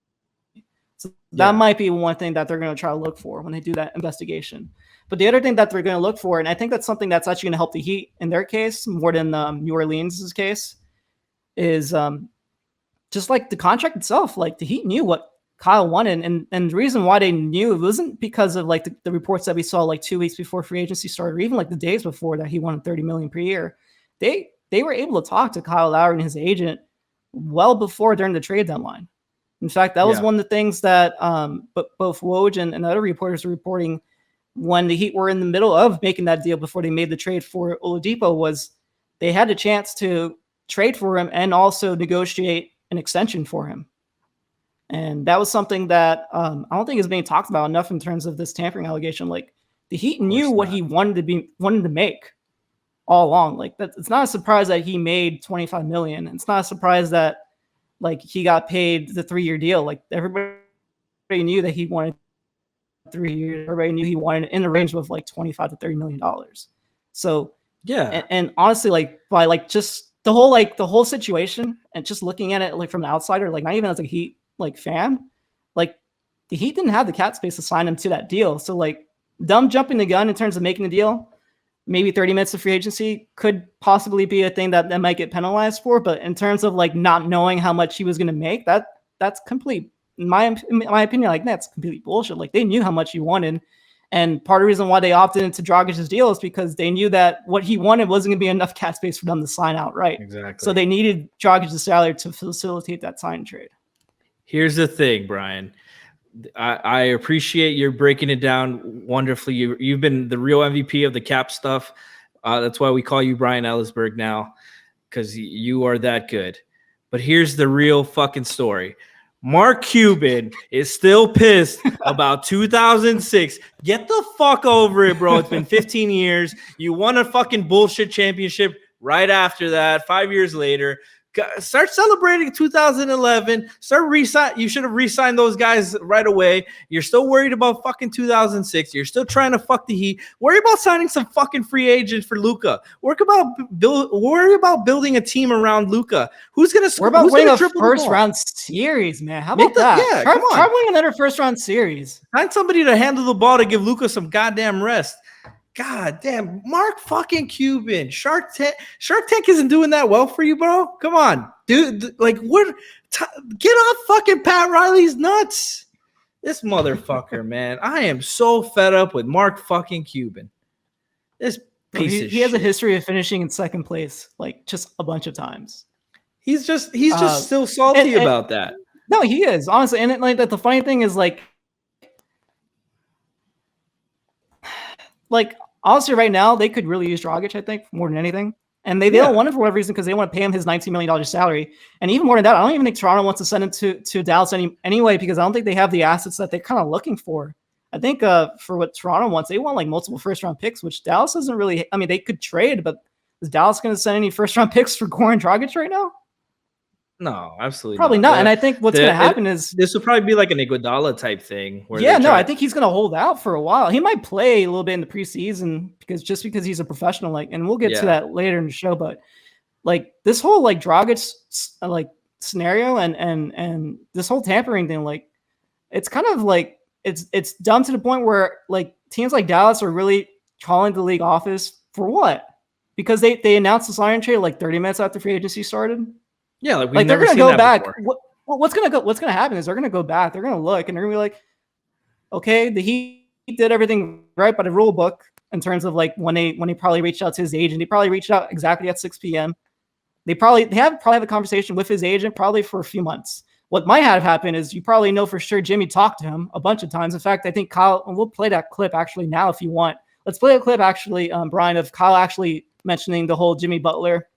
So that might be one thing that they're going to try to look for when they do that investigation. But the other thing that they're going to look for, and I think that's something that's actually going to help the Heat in their case more than New Orleans' case, is just like the contract itself. Like the Heat knew what Kyle wanted, and the reason why they knew it wasn't because of like the reports that we saw like 2 weeks before free agency started, or even like the days before, that he wanted $30 million per year. They were able to talk to Kyle Lowry and his agent well before during the trade deadline. In fact, that was one of the things that both Woj and other reporters were reporting when the Heat were in the middle of making that deal before they made the trade for Oladipo, was they had a chance to trade for him and also negotiate an extension for him. And that was something that I don't think is being talked about enough in terms of this tampering allegation. Like the Heat knew what he wanted to make all along. Like it's not a surprise that he made $25 million. It's not a surprise that like he got paid the 3-year deal. Like everybody knew that he wanted 3 years. Everybody knew he wanted in the range of like $25 to $30 million. So and honestly, like by like just the whole situation and just looking at it like from an outsider, like not even as a Heat like fan, like the Heat didn't have the cap space to sign him to that deal. So like them jumping the gun in terms of making the deal, maybe 30 minutes of free agency could possibly be a thing that might get penalized for. But in terms of like not knowing how much he was going to make, that's complete, in my opinion, like that's completely bullshit. Like they knew how much he wanted. And part of the reason why they opted into Dragic's deal is because they knew that what he wanted wasn't going to be enough cap space for them to sign outright. Exactly. So they needed Dragic's salary to facilitate that sign trade. Here's the thing, Brian. I appreciate you breaking it down wonderfully. You've been the real MVP of the cap stuff. That's why we call you Brian Ellisberg now, because you are that good. But here's the real fucking story. Mark Cuban is still pissed about 2006. Get the fuck over it, bro. It's been 15 years. You won a fucking bullshit championship right after that, 5 years later. Start celebrating 2011. You should have re-signed those guys right away. You're still worried about fucking 2006. You're still trying to fuck the Heat. Worry about signing some fucking free agents for Luka. Worry about building a team around Luka. Who's gonna? We're about winning a first round series, man. How about that? Yeah, come on. Try winning another first round series. Find somebody to handle the ball to give Luka some goddamn rest. God damn, Mark fucking Cuban. Shark Tank isn't doing that well for you, bro. Come on, dude. Like, what? Get off fucking Pat Riley's nuts. This motherfucker, man. I am so fed up with Mark fucking Cuban. This piece of shit. He has a history of finishing in second place, like just a bunch of times. He's just still salty about that. No, he is, honestly. And like the funny thing is like honestly, right now they could really use Dragic, I think, more than anything. And they don't want it for whatever reason, because they want to pay him his $19 million salary. And even more than that, I don't even think Toronto wants to send him to Dallas anyway, because I don't think they have the assets that they're kind of looking for. I think for what Toronto wants, they want like multiple first-round picks, which Dallas doesn't really. I mean, they could trade, but is Dallas going to send any first-round picks for Goran Dragic right now? No, absolutely probably not. And I think what's going to happen is this will probably be like an Iguodala type thing. I think he's going to hold out for a while. He might play a little bit in the preseason because he's a professional. Like, and we'll get to that later in the show. But like this whole like Dragic like scenario and this whole tampering thing, like it's kind of like it's dumb to the point where like teams like Dallas are really calling the league office for what? Because they announced the sign and trade like 30 minutes after free agency started. Yeah, like they're gonna go back. What's gonna happen is they're gonna go back. They're gonna look and they're gonna be like, okay, the Heat did everything right by the rule book in terms of like when he probably reached out to his agent. He probably reached out exactly at 6 p.m. They probably have a conversation with his agent probably for a few months. What might have happened is you probably know for sure Jimmy talked to him a bunch of times. In fact, I think Kyle, and we'll play that clip actually now if you want. Let's play a clip actually, Brian, of Kyle actually mentioning the whole Jimmy Butler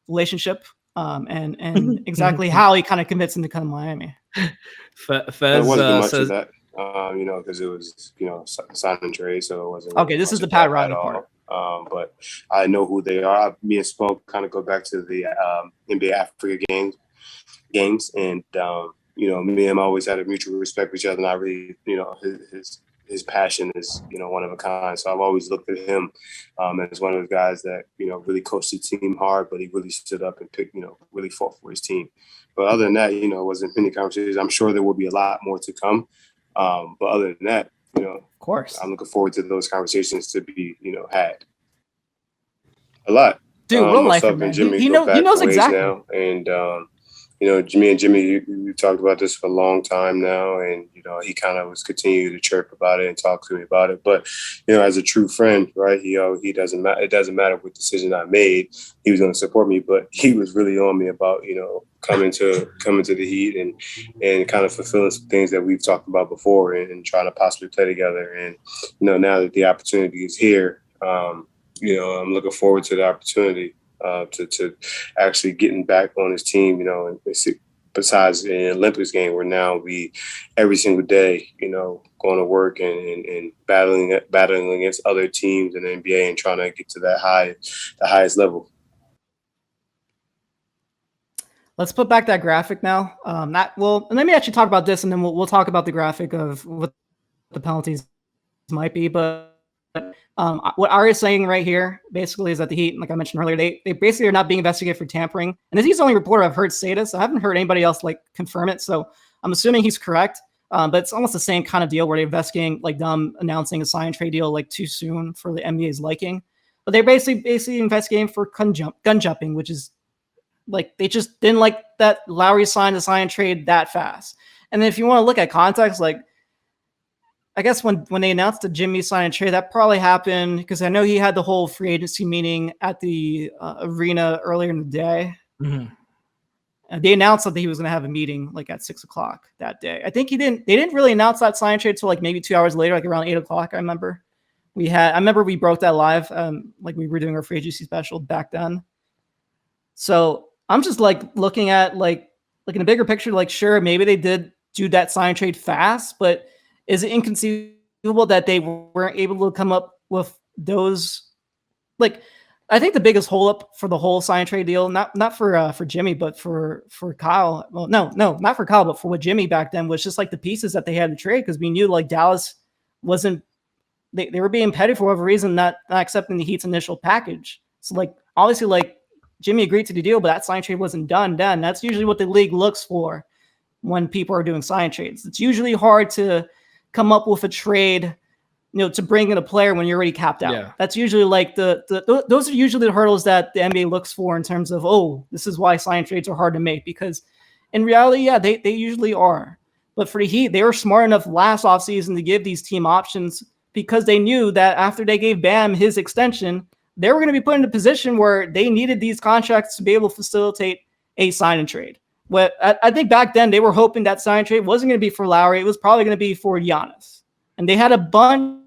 relationship and exactly how he kind of convinced him to come to Miami. Fez wasn't much says, of that, because it was, sign and trade, so it wasn't. Okay, this is the Pat Riley part. But I know who they are. Me and Spoke kind of go back to the NBA Africa games, and me and him always had a mutual respect for each other, and I really, his passion is, one of a kind. So I've always looked at him as one of those guys that, really coached the team hard, but he really stood up and really fought for his team. But other than that, it wasn't many conversations. I'm sure there will be a lot more to come. But other than that, of course, I'm looking forward to those conversations to be, had. A lot. Dude, real life, man. He knows exactly. Now, and, me and Jimmy, we talked about this for a long time now, and he kind of was continuing to chirp about it and talk to me about it. But as a true friend, right? He doesn't matter. It doesn't matter what decision I made. He was going to support me, but he was really on me about coming to the Heat and kind of fulfilling some things that we've talked about before and trying to possibly play together. And now that the opportunity is here, I'm looking forward to the opportunity. To actually getting back on his team, and besides an Olympics game where now we every single day, going to work and battling against other teams in the NBA and trying to get to the highest level. Let's put back that graphic now. And let me actually talk about this, and then we'll talk about the graphic of what the penalties might be, but. What Ari's saying right here basically is that the Heat, like I mentioned earlier, they basically are not being investigated for tampering. And he's the only reporter I've heard say this. I haven't heard anybody else confirm it. So I'm assuming he's correct. But it's almost the same kind of deal where they're investigating them announcing a sign and trade deal too soon for the NBA's liking. But they're basically investigating for gun jumping, which is they just didn't like that Lowry signed the sign and trade that fast. And then if you want to look at context, I guess when they announced the Jimmy sign and trade, that probably happened because I know he had the whole free agency meeting at the arena earlier in the day. Mm-hmm. And they announced that he was going to have a meeting at 6:00 that day. I think they didn't really announce that sign and trade till maybe 2 hours later, around 8:00. I remember we broke that live, we were doing our free agency special back then. So I'm just looking at in a bigger picture, sure, maybe they did do that sign and trade fast, but is it inconceivable that they weren't able to come up with those? I think the biggest holdup for the whole sign trade deal, not for Jimmy, but for Kyle. Well, no, not for Kyle, but for what Jimmy back then was just the pieces that they had to trade because we knew Dallas wasn't. They were being petty for whatever reason, not accepting the Heat's initial package. So obviously Jimmy agreed to the deal, but that sign trade wasn't done then. That's usually what the league looks for when people are doing sign trades. It's usually hard to come up with a trade, to bring in a player when you're already capped out. Yeah. That's usually those are usually the hurdles that the NBA looks for in terms of, this is why sign trades are hard to make because in reality, yeah, they usually are. But for the Heat, they were smart enough last offseason to give these team options because they knew that after they gave Bam his extension, they were going to be put in a position where they needed these contracts to be able to facilitate a sign and trade. But I think back then they were hoping that sign trade wasn't going to be for Lowry. It was probably going to be for Giannis. And they had a bunch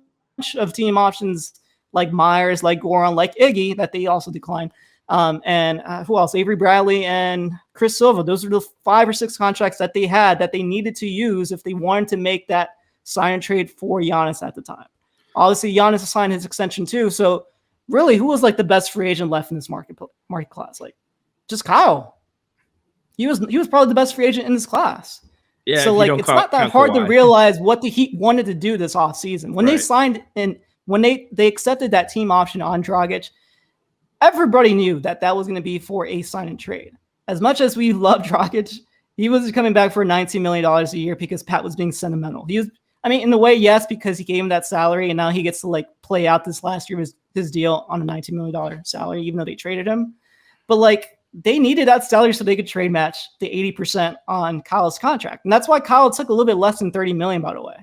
of team options like Myers, like Goran, like Iggy that they also declined. And who else? Avery Bradley and Chris Silva. Those are the 5 or 6 contracts that they had that they needed to use if they wanted to make that sign and trade for Giannis at the time. Obviously, Giannis signed his extension too. So really, who was the best free agent left in this market class? Just Kyle. He was probably the best free agent in this class. Yeah. So it's not that hard to realize what the Heat wanted to do this offseason. When they signed and when they accepted that team option on Dragic, everybody knew that was going to be for a sign and trade. as much as we love Dragic, he was coming back for $19 million a year because Pat was being sentimental. He was, I mean, in a way, yes, because he gave him that salary, and now he gets to like play out this last year his deal on a $19 million salary, even though they traded him. But like they needed that salary so they could trade match the 80% on Kyle's contract, and that's why Kyle took a little bit less than $30 million. By the way,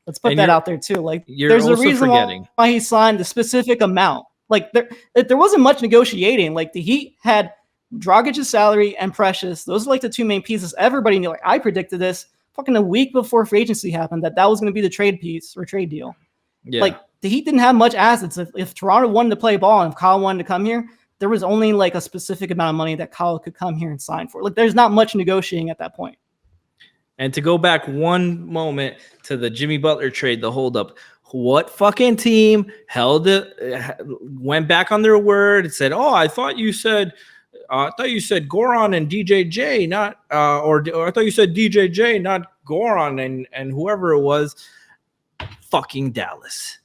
let's put that out there too. Like there's a reason why he signed the specific amount. Like there wasn't much negotiating. Like the Heat had Dragic's salary and Precious. Those are like the two main pieces. Everybody knew. Like I predicted this fucking a week before free agency happened that was going to be the trade piece or trade deal. Yeah. Like the Heat didn't have much assets. If Toronto wanted to play ball and if Kyle wanted to come here, there was only like a specific amount of money that Kyle could come here and sign for. Like there's not much negotiating at that point. And to go back one moment to the Jimmy Butler trade, the holdup, what fucking team went back on their word and said, "Oh, I thought you said Goran and DJJ, not or I thought you said DJJ, not Goran and whoever it was." Fucking Dallas,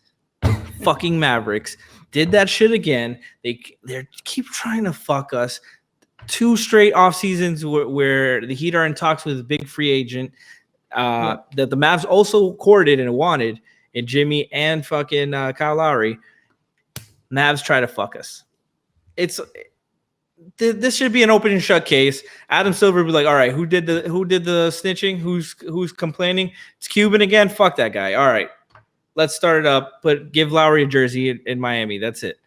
fucking Mavericks did that shit again. They keep trying to fuck us. 2 straight off seasons where the Heat are in talks with a big free agent that the Mavs also courted and wanted in Jimmy and fucking Kyle Lowry. Mavs try to fuck us. This should be an open and shut case. Adam Silver would be like, all right, who did the snitching? Who's complaining? It's Cuban again. Fuck that guy. All right, let's start it up. But give Lowry a jersey in Miami. That's it.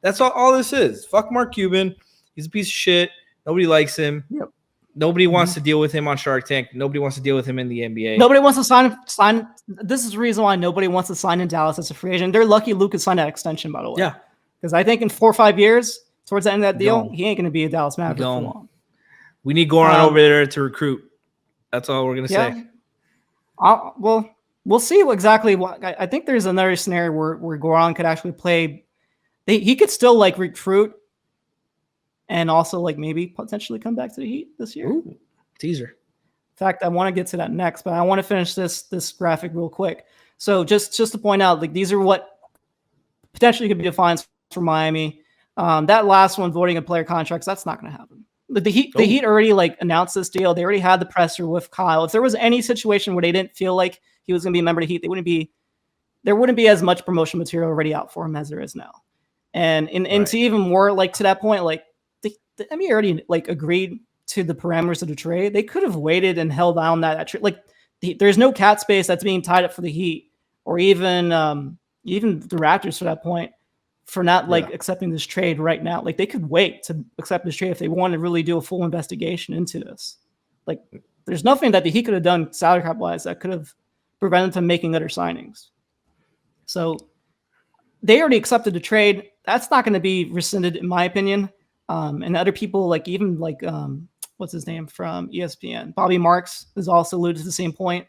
That's all this is. Fuck Mark Cuban. He's a piece of shit. Nobody likes him. Yep. Nobody wants to deal with him on Shark Tank. Nobody wants to deal with him in the NBA. Nobody wants to sign. This is the reason why nobody wants to sign in Dallas as a free agent. They're lucky Luke could sign that extension, by the way. Yeah. Because I think in 4 or 5 years, towards the end of that deal, he ain't going to be a Dallas Maverick for long. We need Goran over there to recruit. That's all we're going to say. Well, we'll see exactly what. I think there's another scenario where Goran could actually play. He could still like recruit and also like maybe potentially come back to the Heat this year. Ooh, teaser. In fact, I want to get to that next, but I want to finish this graphic real quick. So just to point out, like these are what potentially could be defined for Miami. That last one, voting of player contracts, that's not going to happen. The Heat already like announced this deal. They already had the presser with Kyle. If there was any situation where they didn't feel like he was going to be a member of the Heat, there wouldn't be as much promotion material already out for him as there is now. And to even more like to that point, like the NBA already like agreed to the parameters of the trade. They could have waited and held down that trade. Like there's no cap space that's being tied up for the Heat or even the Raptors for that point for not like accepting this trade right now. Like they could wait to accept this trade if they want to really do a full investigation into this. Like there's nothing that the Heat could have done salary cap wise that could have prevented them from making other signings. So they already accepted the trade. That's not going to be rescinded in my opinion. And other people like even like what's his name from ESPN, Bobby Marks has also alluded to the same point.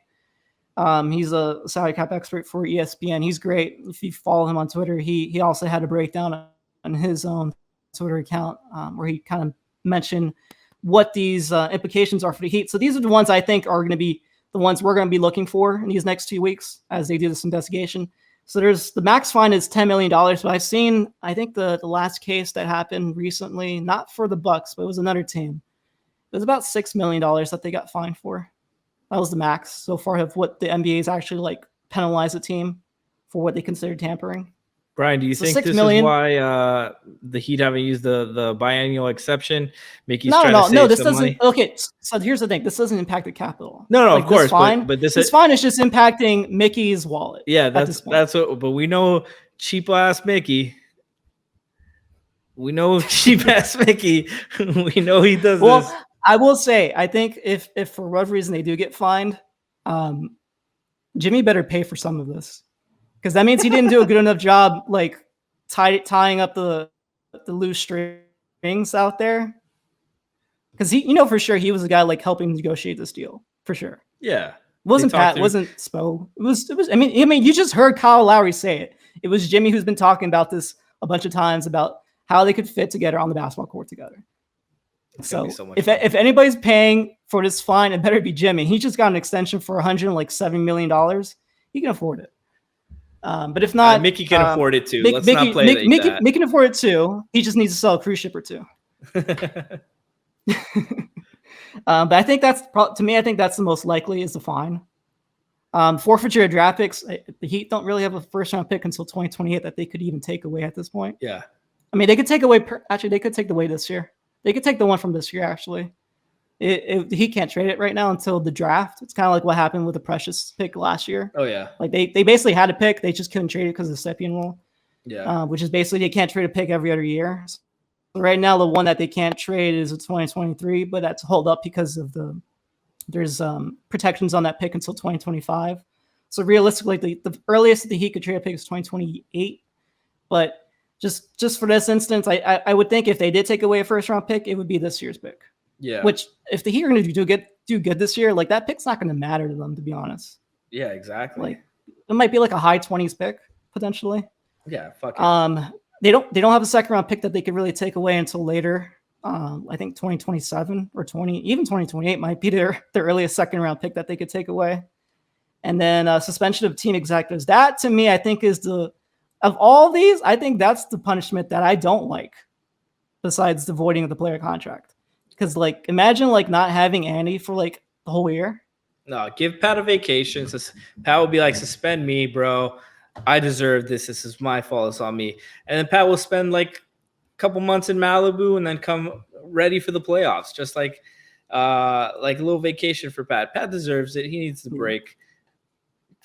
He's a salary cap expert for ESPN. He's great. If you follow him on Twitter, he also had a breakdown on his own Twitter account where he kind of mentioned what these implications are for the Heat. So these are the ones I think are going to be the ones we're going to be looking for in these next 2 weeks as they do this investigation. So there's the max fine is $10 million, but I've seen, I think the last case that happened recently, not for the Bucks, but it was another team. It was about $6 million that they got fined for. That was the max so far of what the NBA has actually like penalized a team for what they consider tampering. Brian, do you think this is why the Heat haven't used the biennial exception? Mickey's trying to save this some doesn't. money? Okay, so here's the thing. This doesn't impact the capital. No, like, of course. But this fine is just impacting Mickey's wallet. Yeah, that's what. But we know cheap ass Mickey. We know cheap ass Mickey. We know he does this. I will say, I think if for whatever reason they do get fined, Jimmy better pay for some of this. Because that means he didn't do a good enough job, like tying up the loose strings out there. Because for sure he was the guy like helping negotiate this deal for sure. Yeah, it wasn't Pat, it wasn't Spo. It was. I mean, you just heard Kyle Lowry say it. It was Jimmy who's been talking about this a bunch of times about how they could fit together on the basketball court together. So if anybody's paying for this fine, it better be Jimmy. He just got an extension for $107 million. He can afford it. But if not, Mickey can afford it too. Let's not play Mickey can afford it too. He just needs to sell a cruise ship or two. But I think to me, I think that's the most likely is the fine. Forfeiture of draft picks. The Heat don't really have a first round pick until 2028 that they could even take away at this point. Yeah. I mean, they could take away. Actually, they could take the away this year. They could take the one from this year. Actually, the Heat can't trade it right now until the draft. It's kind of like what happened with the Precious pick last year. Oh yeah. Like they basically had a pick, they just couldn't trade it because of the Stepien rule. Yeah. Which is basically they can't trade a pick every other year. So right now, the one that they can't trade is 2023, but that's held up because of there's protections on that pick until 2025. So realistically, the earliest that the Heat could trade a pick is 2028. But just for this instance, I would think if they did take away a first round pick, it would be this year's pick. Yeah. Which if the Heat are going to do good this year, like that pick's not going to matter to them, to be honest. Yeah, exactly. Like it might be like a high 20s pick potentially. Yeah, fuck it. They don't have a second round pick that they could really take away until later. I think 2027 or 2028 might be their earliest second round pick that they could take away. And then suspension of team executives. That to me, I think is of all these, I think that's the punishment that I don't like, besides the voiding of the player contract. Because like, imagine like not having Andy for like the whole year. No, give Pat a vacation. Pat will be like, suspend me, bro. I deserve this. This is my fault. It's on me. And then Pat will spend like a couple months in Malibu and then come ready for the playoffs. Just like a little vacation for Pat. Pat deserves it. He needs the break.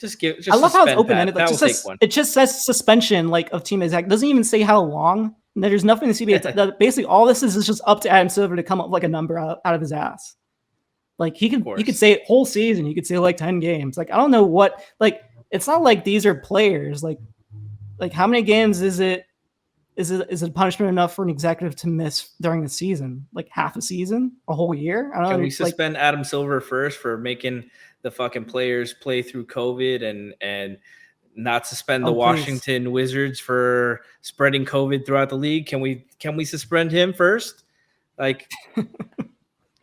I love how it's open ended. Like, it just says suspension like of team exec. It doesn't even say how long. And there's nothing to see. Basically, all this is just up to Adam Silver to come up with like a number out of his ass. Like he could say whole season. You could say like 10 games. Like I don't know what. Like it's not like these are players. Like how many games is it? Is it punishment enough for an executive to miss during the season? Like half a season, a whole year? I don't know. Can we suspend Adam Silver first for making the fucking players play through COVID and not suspend the Washington Wizards for spreading COVID throughout the league? Can we suspend him first? Like, God.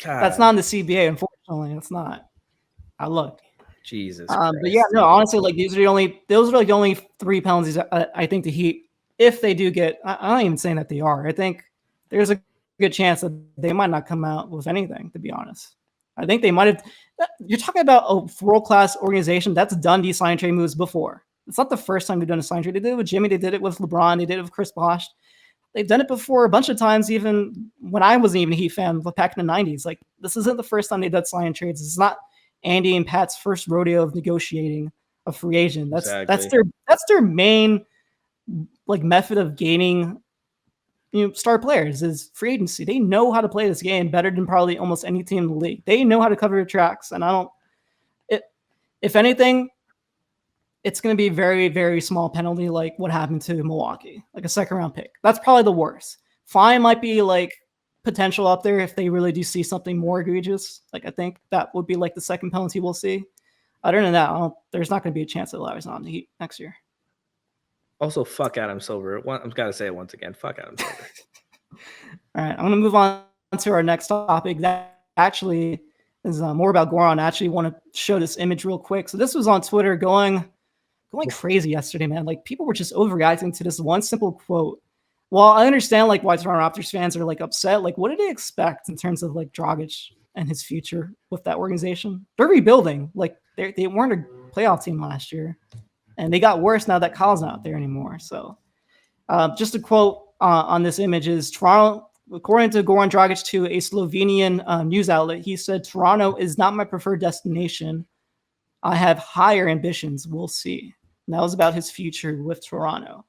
That's not in the CBA, unfortunately. It's not. I looked. Jesus. But yeah, no, honestly, like those are like the only three penalties I think the Heat, if they do get, I'm not even saying that they are. I think there's a good chance that they might not come out with anything, to be honest. I think they might have. You're talking about a world-class organization that's done these sign trade moves before. It's not the first time they've done a sign trade. They did it with Jimmy. They did it with LeBron. They did it with Chris Bosh. They've done it before a bunch of times, even when I wasn't even a Heat fan back in the 90s. Like, this isn't the first time they've done sign trades. It's not Andy and Pat's first rodeo of negotiating a free agent. That's their main like method of gaining star players is free agency. They know how to play this game better than probably almost any team in the league. They know how to cover their tracks, and if anything, it's going to be a very, very small penalty like what happened to Milwaukee, like a second round pick. That's probably the worst. Fine might be like potential up there if they really do see something more egregious. Like I think that would be like the second penalty we'll see. Other than that, there's not going to be a chance that Lowry's not on the Heat next year. Also, fuck Adam Silver. I've got to say it once again. Fuck Adam Silver. All right, I'm going to move on to our next topic. That actually is more about Goran. I actually want to show this image real quick. So this was on Twitter going crazy yesterday, man. Like people were just overreacting to this one simple quote. Well, I understand like why Toronto Raptors fans are like upset. Like, what did they expect in terms of like Dragic and his future with that organization? They're rebuilding. Like they weren't a playoff team last year. And they got worse now that Kyle's not there anymore. So just a quote on this image is Toronto, according to Goran Dragic to a Slovenian news outlet, he said, "Toronto is not my preferred destination. I have higher ambitions. We'll see." And that was about his future with Toronto.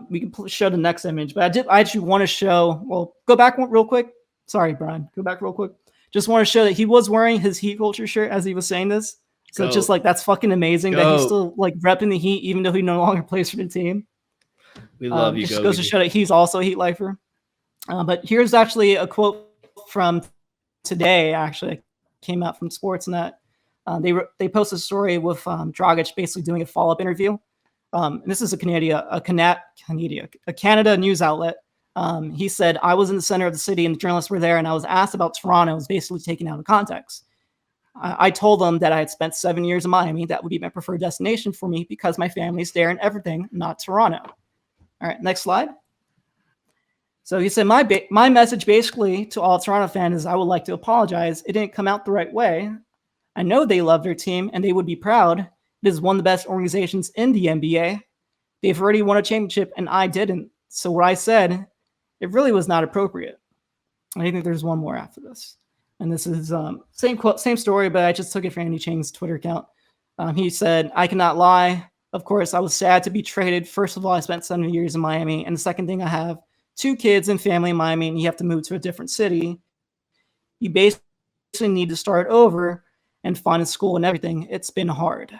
We can show the next image, but I actually want to show, well, go back real quick. Sorry, Brian. Go back real quick. Just want to show that he was wearing his Heat culture shirt as he was saying this. So it's just like, that's fucking amazing that he's still like repping the Heat, even though he no longer plays for the team. We love you. Just goes to show that he's also a Heat lifer. But here's actually a quote from today. Actually, it came out from Sportsnet. They posted a story with Dragic basically doing a follow-up interview. And this is a Canada news outlet. He said, "I was in the center of the city and the journalists were there, and I was asked about Toronto." It was basically taken out of context. I told them that I had spent 7 years in Miami. That would be my preferred destination for me because my family's there and everything, not Toronto. All right, next slide. So he said, my message basically to all Toronto fans is I would like to apologize. It didn't come out the right way. I know they love their team and they would be proud. It is one of the best organizations in the NBA. They've already won a championship and I didn't. So what I said, it really was not appropriate. I think there's one more after this. And this is same quote, same story, but I just took it from Andy Chang's Twitter account. He said, I cannot lie. Of course, I was sad to be traded. First of all, I spent 7 years in Miami. And the second thing, I have 2 kids and family in Miami, and you have to move to a different city. You basically need to start over and find a school and everything. It's been hard.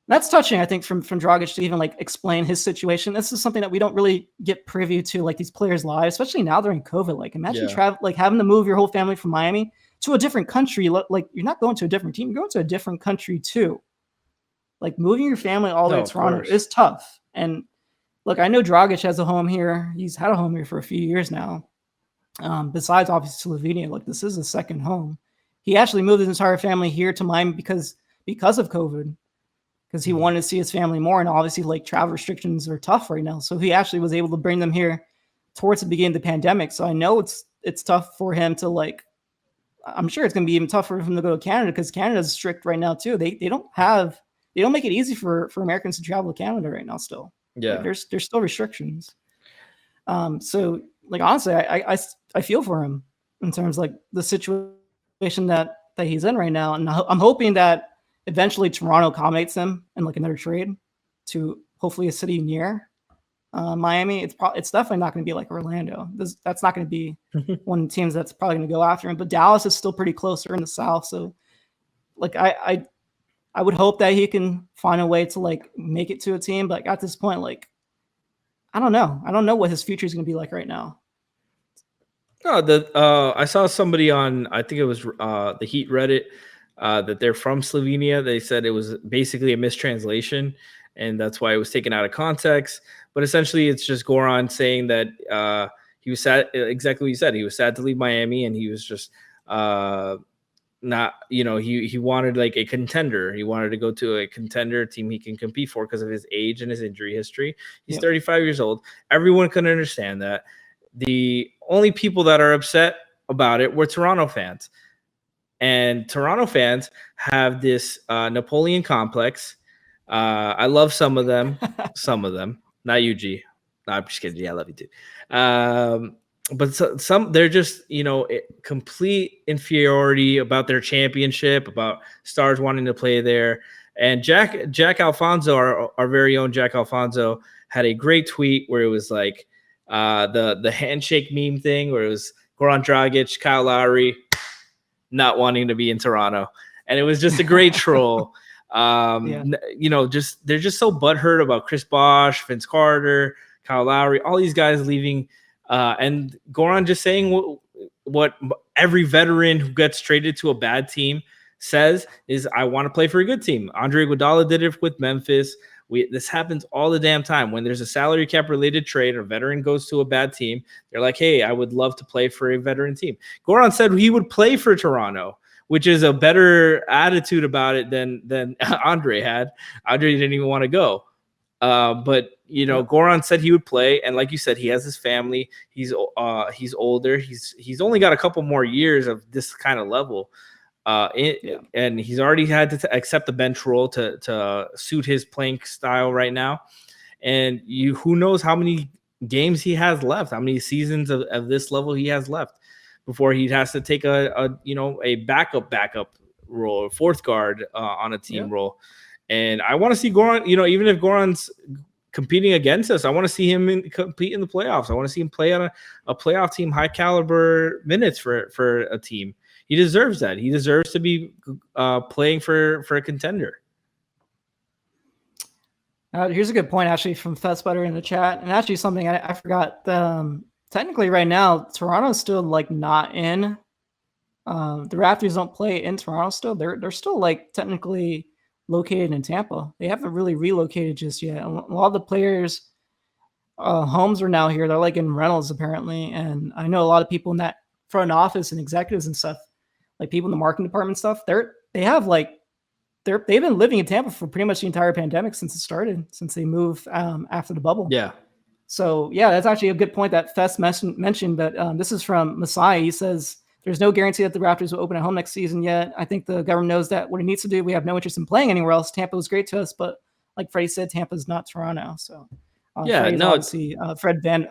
That's touching, I think, from Dragic to even like explain his situation. This is something that we don't really get privy to, like these players' lives, especially now during COVID. Like, imagine having to move your whole family from Miami to a different country. Like, you're not going to a different team; you're going to a different country too. Like, moving your family all the way to Toronto is tough. And look, I know Dragic has a home here. He's had a home here for a few years now. Besides, obviously, Slovenia. Like, this is his second home. He actually moved his entire family here to Miami because of COVID. Because he wanted to see his family more, and obviously, like, travel restrictions are tough right now. So he actually was able to bring them here towards the beginning of the pandemic. So I know it's tough for him to, like, I'm sure it's going to be even tougher for him to go to Canada because Canada's strict right now too. They don't make it easy for Americans to travel to Canada right now still. Yeah, like, there's still restrictions. So like, honestly, I feel for him in terms of, like, the situation that he's in right now, and I'm hoping that eventually Toronto accommodates him in like another trade to hopefully a city near Miami. It's definitely not going to be like Orlando. That's not going to be one of the teams that's probably going to go after him. But Dallas is still pretty close. They're in the South, so like I would hope that he can find a way to like make it to a team. But at this point, like, I don't know what his future is going to be like right now. No, I saw somebody on, I think it was the Heat Reddit, that they're from Slovenia. They said it was basically a mistranslation, and that's why it was taken out of context. But essentially, it's just Goran saying that he was sad. Exactly what you said. He was sad to leave Miami, and he was just not. He wanted like a contender. He wanted to go to a contender team he can compete for because of his age and his injury history. He's 35 years old. Everyone can understand that. The only people that are upset about it were Toronto fans. And Toronto fans have this Napoleon complex. I love some of them. Not you, G. No, I'm just kidding. G, I love you too. But some, they're just, complete inferiority about their championship, about stars wanting to play there. And Jack Alfonso, our very own Jack Alfonso, had a great tweet where it was like the handshake meme thing, where it was Goran Dragic, Kyle Lowry, not wanting to be in Toronto, and it was just a great troll. They're just so butthurt about Chris Bosh, Vince Carter, Kyle Lowry, all these guys leaving, and Goran just saying what every veteran who gets traded to a bad team says is, I want to play for a good team. Andre Iguodala did it with Memphis. This happens all the damn time. When there's a salary cap related trade, a veteran goes to a bad team, they're like, hey, I would love to play for a veteran team. Goran said he would play for Toronto, which is a better attitude about it than Andre had. Andre didn't even want to go. But Goran said he would play, and like you said, he has his family. He's older. He's only got a couple more years of this kind of level. And he's already had to accept the bench role to suit his playing style right now. And who knows how many games he has left, how many seasons of this level he has left before he has to take a backup role, a fourth guard on a team role. And I want to see Goran, even if Goran's competing against us, I want to see him compete in the playoffs. I want to see him play on a playoff team, high caliber minutes for a team. He deserves that. He deserves to be playing for a contender. Here's a good point, actually, from Festbutter in the chat. And actually something I forgot. Technically, right now, Toronto's still, like, not in. The Raptors don't play in Toronto still. They're still, like, technically located in Tampa. They haven't really relocated just yet. A lot of the players' homes are now here. They're, like, in rentals, apparently. And I know a lot of people in that front office and executives and stuff, like people in the marketing department stuff, they've been living in Tampa for pretty much the entire pandemic since it started, since they moved after the bubble. Yeah. So yeah, that's actually a good point that Fest mentioned. But this is from Masai. He says there's no guarantee that the Raptors will open at home next season yet. I think the government knows that what it needs to do. We have no interest in playing anywhere else. Tampa was great to us, but like Freddie said, Tampa's not Toronto. So Freddie's obviously Fred Van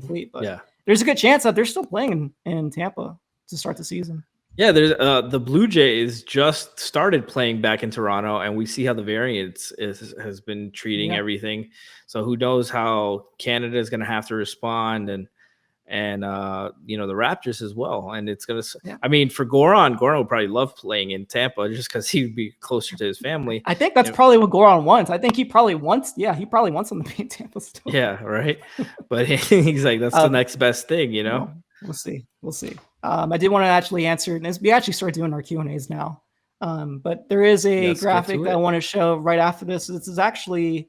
Fleet. But there's a good chance that they're still playing in Tampa to start the season. Yeah, there's the Blue Jays just started playing back in Toronto, and we see how the variance has been treating everything. So who knows how Canada is going to have to respond, and the Raptors as well. And it's going to, I mean, for Goran would probably love playing in Tampa just because he'd be closer to his family. I think that's probably what Goran wants. I think he probably wants them to be in Tampa still. Yeah, right. But he's like, that's the next best thing, We'll see. I did want to actually answer, and we actually started doing our Q&As now. But there is a graphic that I want to show right after this. This is actually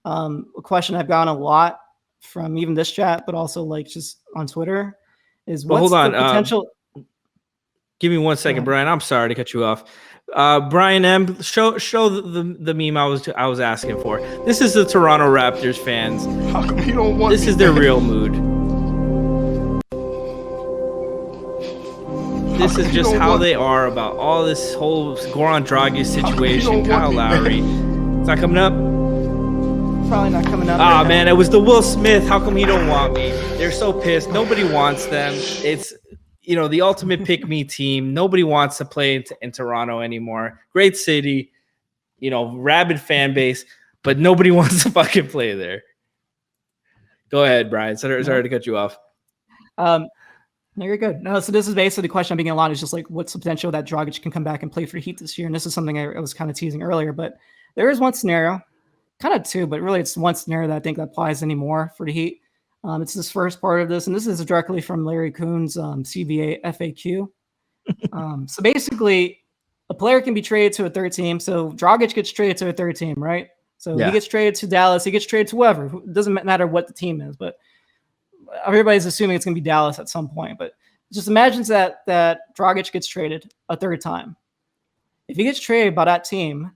a question I've gotten a lot from even this chat, but also like just on Twitter. What's the potential? Give me 1 second, Brian. I'm sorry to cut you off. Brian M, show the meme I was asking for. This is the Toronto Raptors fans. How come you don't want this? Is their real mood. This is just how they are about all this whole Goran Dragic situation. Kyle Lowry. It's not coming up. Probably not coming up. Ah, man, it was the Will Smith. How come he don't want me? They're so pissed. Nobody wants them. It's the ultimate pick me team. Nobody wants to play in Toronto anymore. Great city, rabid fan base, but nobody wants to fucking play there. Go ahead, Brian. Sorry to cut you off. No, you're good. No, so this is basically the question I'm being a lot is just like, what's the potential that Dragic can come back and play for the Heat this year? And this is something I was kind of teasing earlier, but there is one scenario, kind of two, but really it's one scenario that I think that applies anymore for the Heat. It's this first part of this, and this is directly from Larry Kuhn's CBA FAQ. So basically, a player can be traded to a third team. So Dragic gets traded to a third team, right? So he gets traded to Dallas. He gets traded to whoever. It doesn't matter what the team is, but everybody's assuming it's going to be Dallas at some point. But just imagine that Dragic gets traded a third time. If he gets traded by that team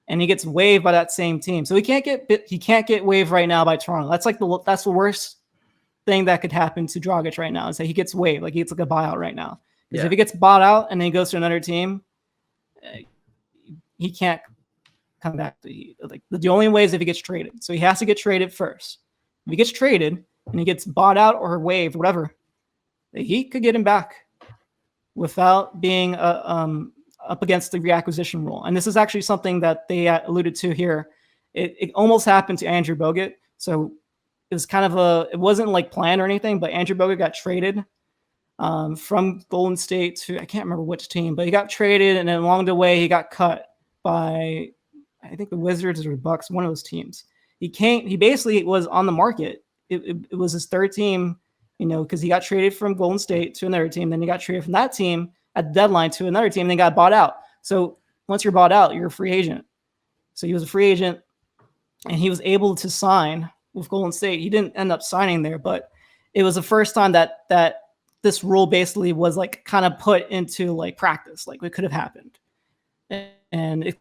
and he gets waived by that same team, so he can't get waived right now by Toronto. That's the worst thing that could happen to Dragic right now is that he gets waived, like he gets like a buyout right now. Because if he gets bought out and then he goes to another team, he can't come back to the only way is if he gets traded. So he has to get traded first. If he gets traded and he gets bought out or waived, whatever, the Heat could get him back without being up against the reacquisition rule. And this is actually something that they alluded to here. It almost happened to Andrew Bogut. So it was kind of it wasn't like planned or anything, but Andrew Bogut got traded from Golden State to, I can't remember which team, but he got traded. And then along the way, he got cut by, I think the Wizards or the Bucks, one of those teams. He basically was on the market. It was his third team, because he got traded from Golden State to another team. Then he got traded from that team at the deadline to another team, and then got bought out. So once you're bought out, you're a free agent. So he was a free agent, and he was able to sign with Golden State. He didn't end up signing there, but it was the first time that this rule basically was like kind of put into like practice, like it could have happened. And it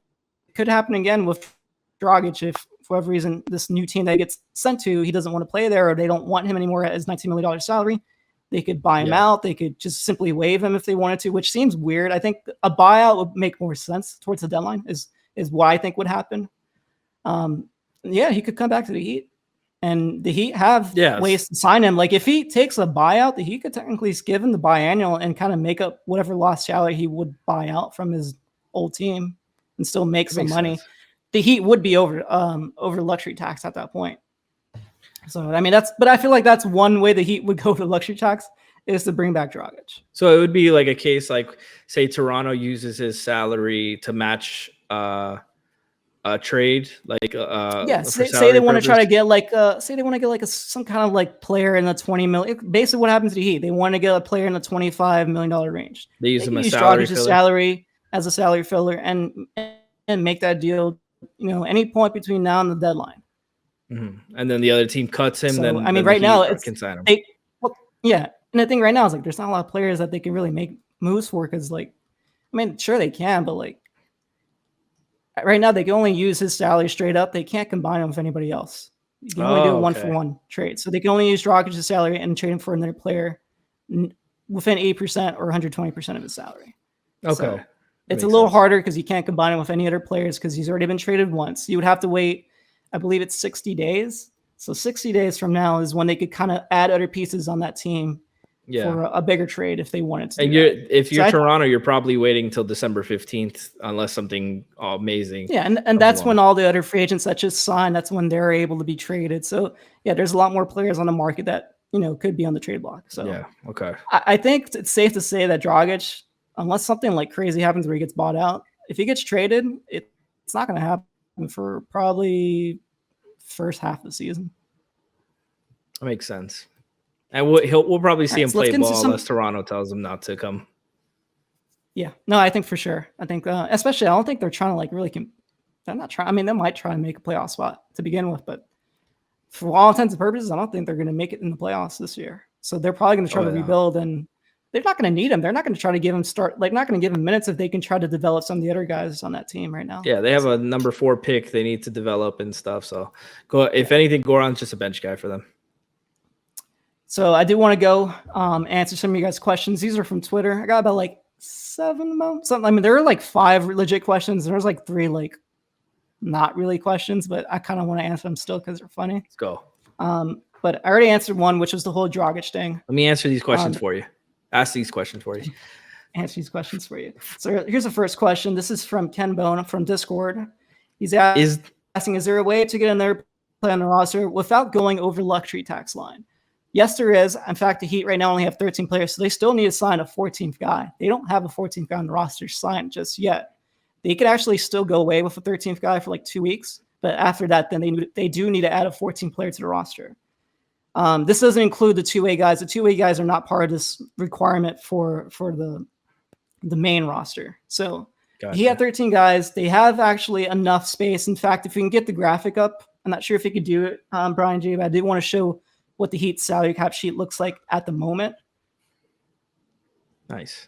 could happen again with Dragic if, for whatever reason, this new team that he gets sent to, he doesn't want to play there, or they don't want him anymore at his $19 million salary. They could buy him out. They could just simply waive him if they wanted to, which seems weird. I think a buyout would make more sense towards the deadline is what I think would happen. He could come back to the Heat, and the Heat have ways to sign him. Like if he takes a buyout, the Heat could technically give him the biannual and kind of make up whatever lost salary he would buy out from his old team and still make some money. Sense. The Heat would be over luxury tax at that point. So I mean but I feel like that's one way the Heat would go for luxury tax is to bring back Dragic. So it would be like a case like, say Toronto uses his salary to match a trade, like say they want to try to get some kind of like player in the 20 million. Basically, what happens to the Heat? They want to get a player in the $25 million range. They use him as salary as a salary filler and make that deal. Any point between now and the deadline. Mm-hmm. And then the other team cuts him. So, then I mean, right now can sign him. And the thing right now is like there's not a lot of players that they can really make moves for because, sure they can, but right now they can only use his salary straight up. They can't combine him with anybody else. You can only do a Oh, 1-for-1 trade. So they can only use Dragic's salary and trade him for another player within 8% or 120% of his salary. Okay. So That it's a makes little sense. harder because you can't combine him with any other players because he's already been traded once. You would have to wait, I believe it's 60 days. So 60 days from now is when they could kind of add other pieces on that team for a bigger trade if they wanted to. And if you're Toronto, you're probably waiting until December 15th unless something amazing. Yeah, and that's when all the other free agents that just signed, that's when they're able to be traded. So yeah, there's a lot more players on the market that could be on the trade block. So yeah, okay. I think it's safe to say that Dragic, unless something like crazy happens where he gets bought out, if he gets traded, it's not going to happen for probably first half of the season. That makes sense. And we'll probably see him play ball unless Toronto tells him not to come. Yeah, no, I think for sure. I think especially I don't think they're trying to really. They're not trying. I mean, they might try and make a playoff spot to begin with, but for all intents and purposes, I don't think they're going to make it in the playoffs this year. So they're probably going to try to rebuild, and they're not going to need him. They're not going to try to give him not going to give him minutes if they can try to develop some of the other guys on that team right now. Yeah, they have a number 4 pick they need to develop and stuff. So if anything, Goran's just a bench guy for them. So I do want to go answer some of you guys' questions. These are from Twitter. I got about 7 something. I mean, there are 5 legit questions. There's 3 not really questions, but I kind of want to answer them still because they're funny. Let's go. But I already answered one, which was the whole Dragic thing. Let me answer these questions for you. Ask these questions for you. Answer these questions for you. So here's the first question. This is from Ken Bone from Discord. He's asking, is there a way to get another player on the roster without going over the luxury tax line? Yes, there is. In fact, the Heat right now only have 13 players, so they still need to sign a 14th guy. They don't have a 14th guy on the roster signed just yet. They could actually still go away with a 13th guy for 2 weeks, but after that, then they do need to add a 14th player to the roster. This doesn't include the two-way guys. The two-way guys are not part of this requirement for the main roster. So He had 13 guys. They have actually enough space. In fact, if we can get the graphic up, I'm not sure if you could do it, Brian G, but I did want to show what the Heat salary cap sheet looks like at the moment. Nice.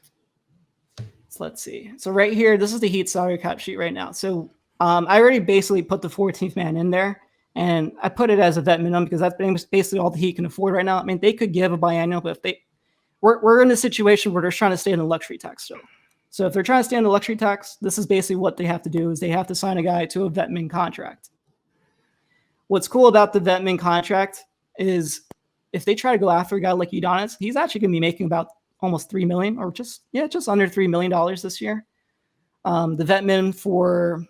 So let's see. So right here, this is the Heat salary cap sheet right now. So I already basically put the 14th man in there, and I put it as a vet minimum because that's basically all the Heat can afford right now. I mean, they could give a biannual, but if we're in a situation where they're trying to stay in the luxury tax still. So if they're trying to stay in the luxury tax, this is basically what they have to do is they have to sign a guy to a vet min contract. What's cool about the vet min contract is if they try to go after a guy like Udonis, he's actually going to be making about almost $3 million or just under $3 million this year. The vet min for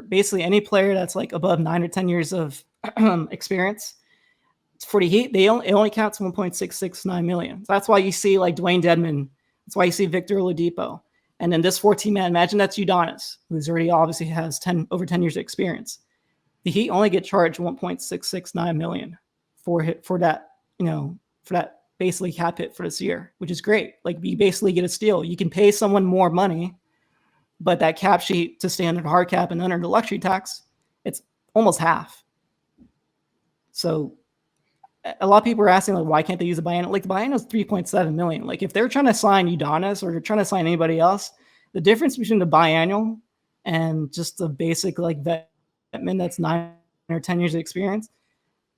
basically any player that's like above 9 or 10 years of experience. For the Heat, it only counts 1.669 million. So that's why you see like Dwayne Dedmon. That's why you see Victor Oladipo. And then this 14-man, imagine that's Udonis, who's already obviously has over 10 years of experience. The Heat only get charged 1.669 million for that, for that basically cap hit for this year, which is great. Like you basically get a steal. You can pay someone more money, but that cap sheet to stay under the hard cap and under the luxury tax, it's almost half. So a lot of people are asking, like, why can't they use a biannual? Like, the biannual is $3.7 million. Like, if they're trying to sign Udonis or they're trying to sign anybody else, the difference between the biannual and just the basic, like, vetman that's 9 or 10 years of experience,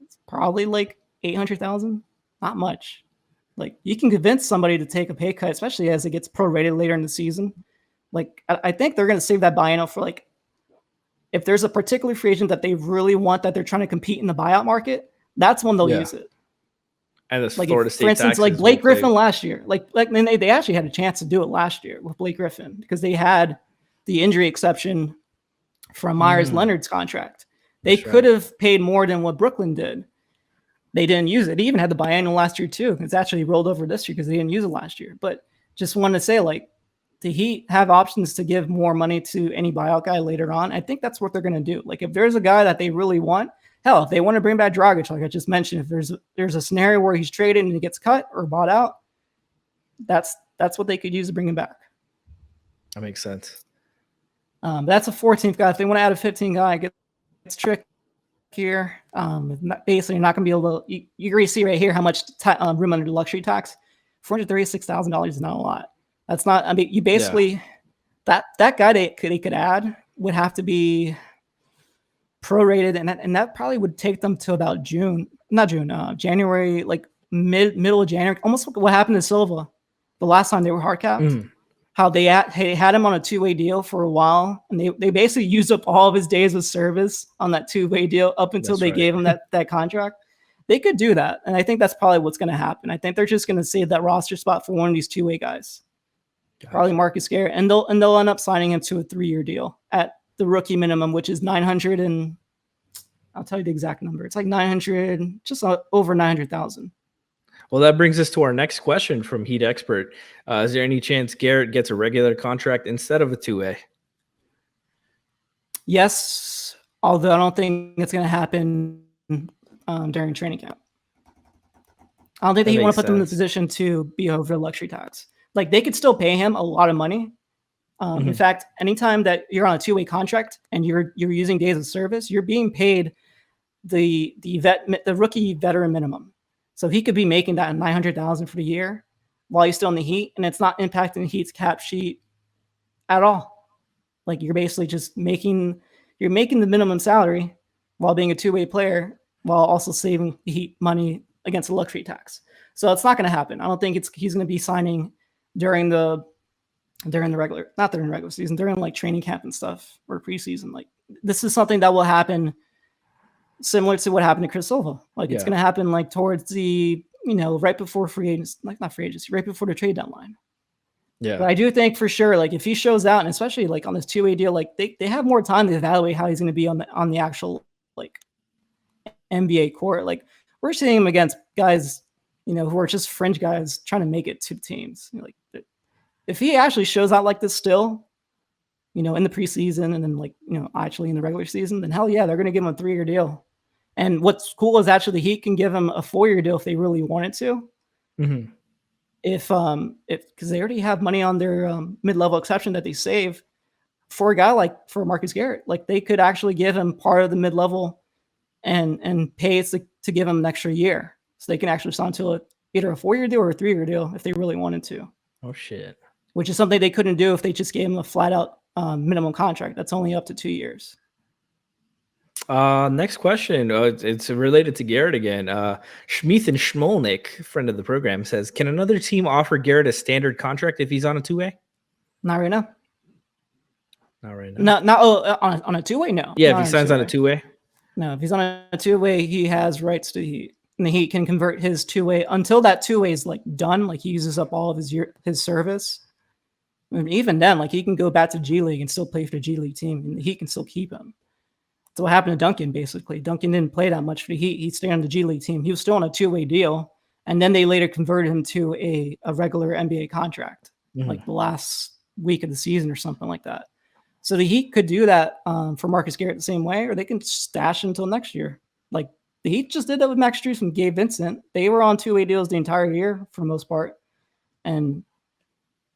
it's probably like $800,000. Not much. Like, you can convince somebody to take a pay cut, especially as it gets prorated later in the season. Like, I think they're going to save that biannual for, like, if there's a particular free agent that they really want that they're trying to compete in the buyout market, that's when they'll use it. And this like Florida State, for instance, like Blake Griffin last year, they actually had a chance to do it last year with Blake Griffin because they had the injury exception from Myers Leonard's contract. They could have paid more than what Brooklyn did. They didn't use it. They even had the biannual last year too. It's actually rolled over this year because they didn't use it last year. But just wanted to say, like, the Heat have options to give more money to any buyout guy later on. I think that's what they're going to do. Like, if there's a guy that they really want, hell, if they want to bring back Dragic, like I just mentioned, if there's a scenario where he's traded and he gets cut or bought out, that's what they could use to bring him back. That makes sense. That's a 14th guy. If they want to add a 15th guy, it's tricky here. Basically, you're not going to be able to. You already see right here how much room under the luxury tax. $436,000 is not a lot. That's not. I mean, you basically that guy they could add would have to be prorated, and that probably would take them to about January, like middle of January, almost like what happened to Silva the last time they were hard capped. How they had him on a 2-way deal for a while, and they basically used up all of his days of service on that 2-way deal up until they gave him that contract. They could do that, and I think that's probably what's going to happen. I think they're just going to save that roster spot for one of these 2-way guys, probably Marcus Garret, and they'll end up signing him to a 3-year deal at the rookie minimum, which is 900, and I'll tell you the exact number. It's like 900, just over 900,000. Well, that brings us to our next question from Heat Expert. Is there any chance Garrett gets a regular contract instead of a 2-way? Yes, although I don't think it's going to happen during training camp. I don't think that he want to put them in the position to be over luxury tax. Like, they could still pay him a lot of money. In fact, anytime that you're on a 2-way contract and you're using days of service, you're being paid the rookie veteran minimum. So he could be making that $900,000 for the year while he's still in the Heat, and it's not impacting the Heat's cap sheet at all. Like, you're basically just making the minimum salary while being a 2-way player, while also saving the Heat money against the luxury tax. So it's not going to happen. I don't think he's going to be signing during the regular season, during like training camp and stuff, or preseason. Like, this is something that will happen similar to what happened to Chris Silva. Like, it's going to happen like towards the, right before free agency, like not free agency, right before the trade deadline. Yeah. But I do think for sure, like, if he shows out, and especially like on this 2-way deal, like they have more time to evaluate how he's going to be on the actual like NBA court. Like, we're seeing him against guys, who are just fringe guys trying to make it to teams. Like, if he actually shows out like this still, in the preseason, and then like, actually in the regular season, then hell yeah, they're going to give him a 3-year deal. And what's cool is actually the Heat can give him a 4-year deal if they really wanted to. Mm-hmm. If because they already have money on their mid-level exception that they save for a guy for Marcus Garret. Like, they could actually give him part of the mid-level and pay to give him an extra year. So they can actually sign to either a 4-year deal or a 3-year deal if they really wanted to. Oh, shit. Which is something they couldn't do if they just gave him a flat-out minimum contract. That's only up to 2 years. Next question. It's related to Garrett again. Schmeeth and Schmolnick, friend of the program, says, can another team offer Garrett a standard contract if he's on a 2-way? Not right now. Not right now. On a 2-way, no. Yeah, if he signs on a 2-way. No, if he's on a 2-way, he has rights to the Heat. And the Heat can convert his 2-way until that 2-way is like done. Like, he uses up all of his service. And even then, like, he can go back to G League and still play for the G League team, and the Heat can still keep him. So what happened to Duncan, basically? Duncan didn't play that much for the Heat. He stayed on the G League team. He was still on a 2-way deal, and then they later converted him to a regular NBA contract, like the last week of the season or something like that. So the Heat could do that for Marcus Garret the same way, or they can stash until next year. Like, the Heat just did that with Max Strus and Gabe Vincent. They were on 2-way deals the entire year for the most part, and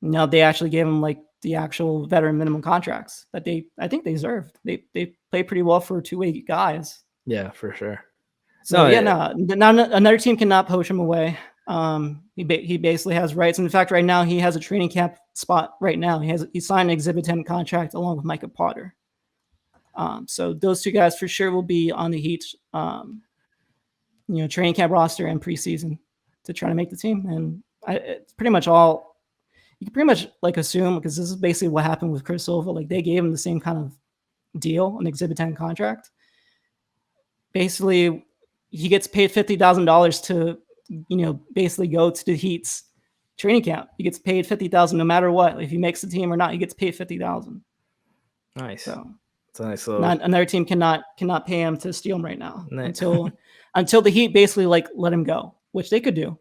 they actually gave him like the actual veteran minimum contracts that I think they deserved. They play pretty well for 2-way guys. Yeah, for sure. So another team cannot poach him away. He basically has rights. In fact, right now he has a training camp spot. Right now he signed an Exhibit 10 contract along with Micah Potter. So those two guys for sure will be on the Heat's training camp roster and preseason to try to make the team. And it's pretty much all. You can pretty much like assume, because this is basically what happened with Chris Silva. Like, they gave him the same kind of deal, an Exhibit 10 contract. Basically, he gets paid $50,000 to, basically go to the Heat's training camp. He gets paid $50,000 no matter what. If he makes the team or not, he gets paid $50,000. Nice. So it's a nice little. Another team cannot pay him to steal him right now until the Heat basically like let him go, which they could do.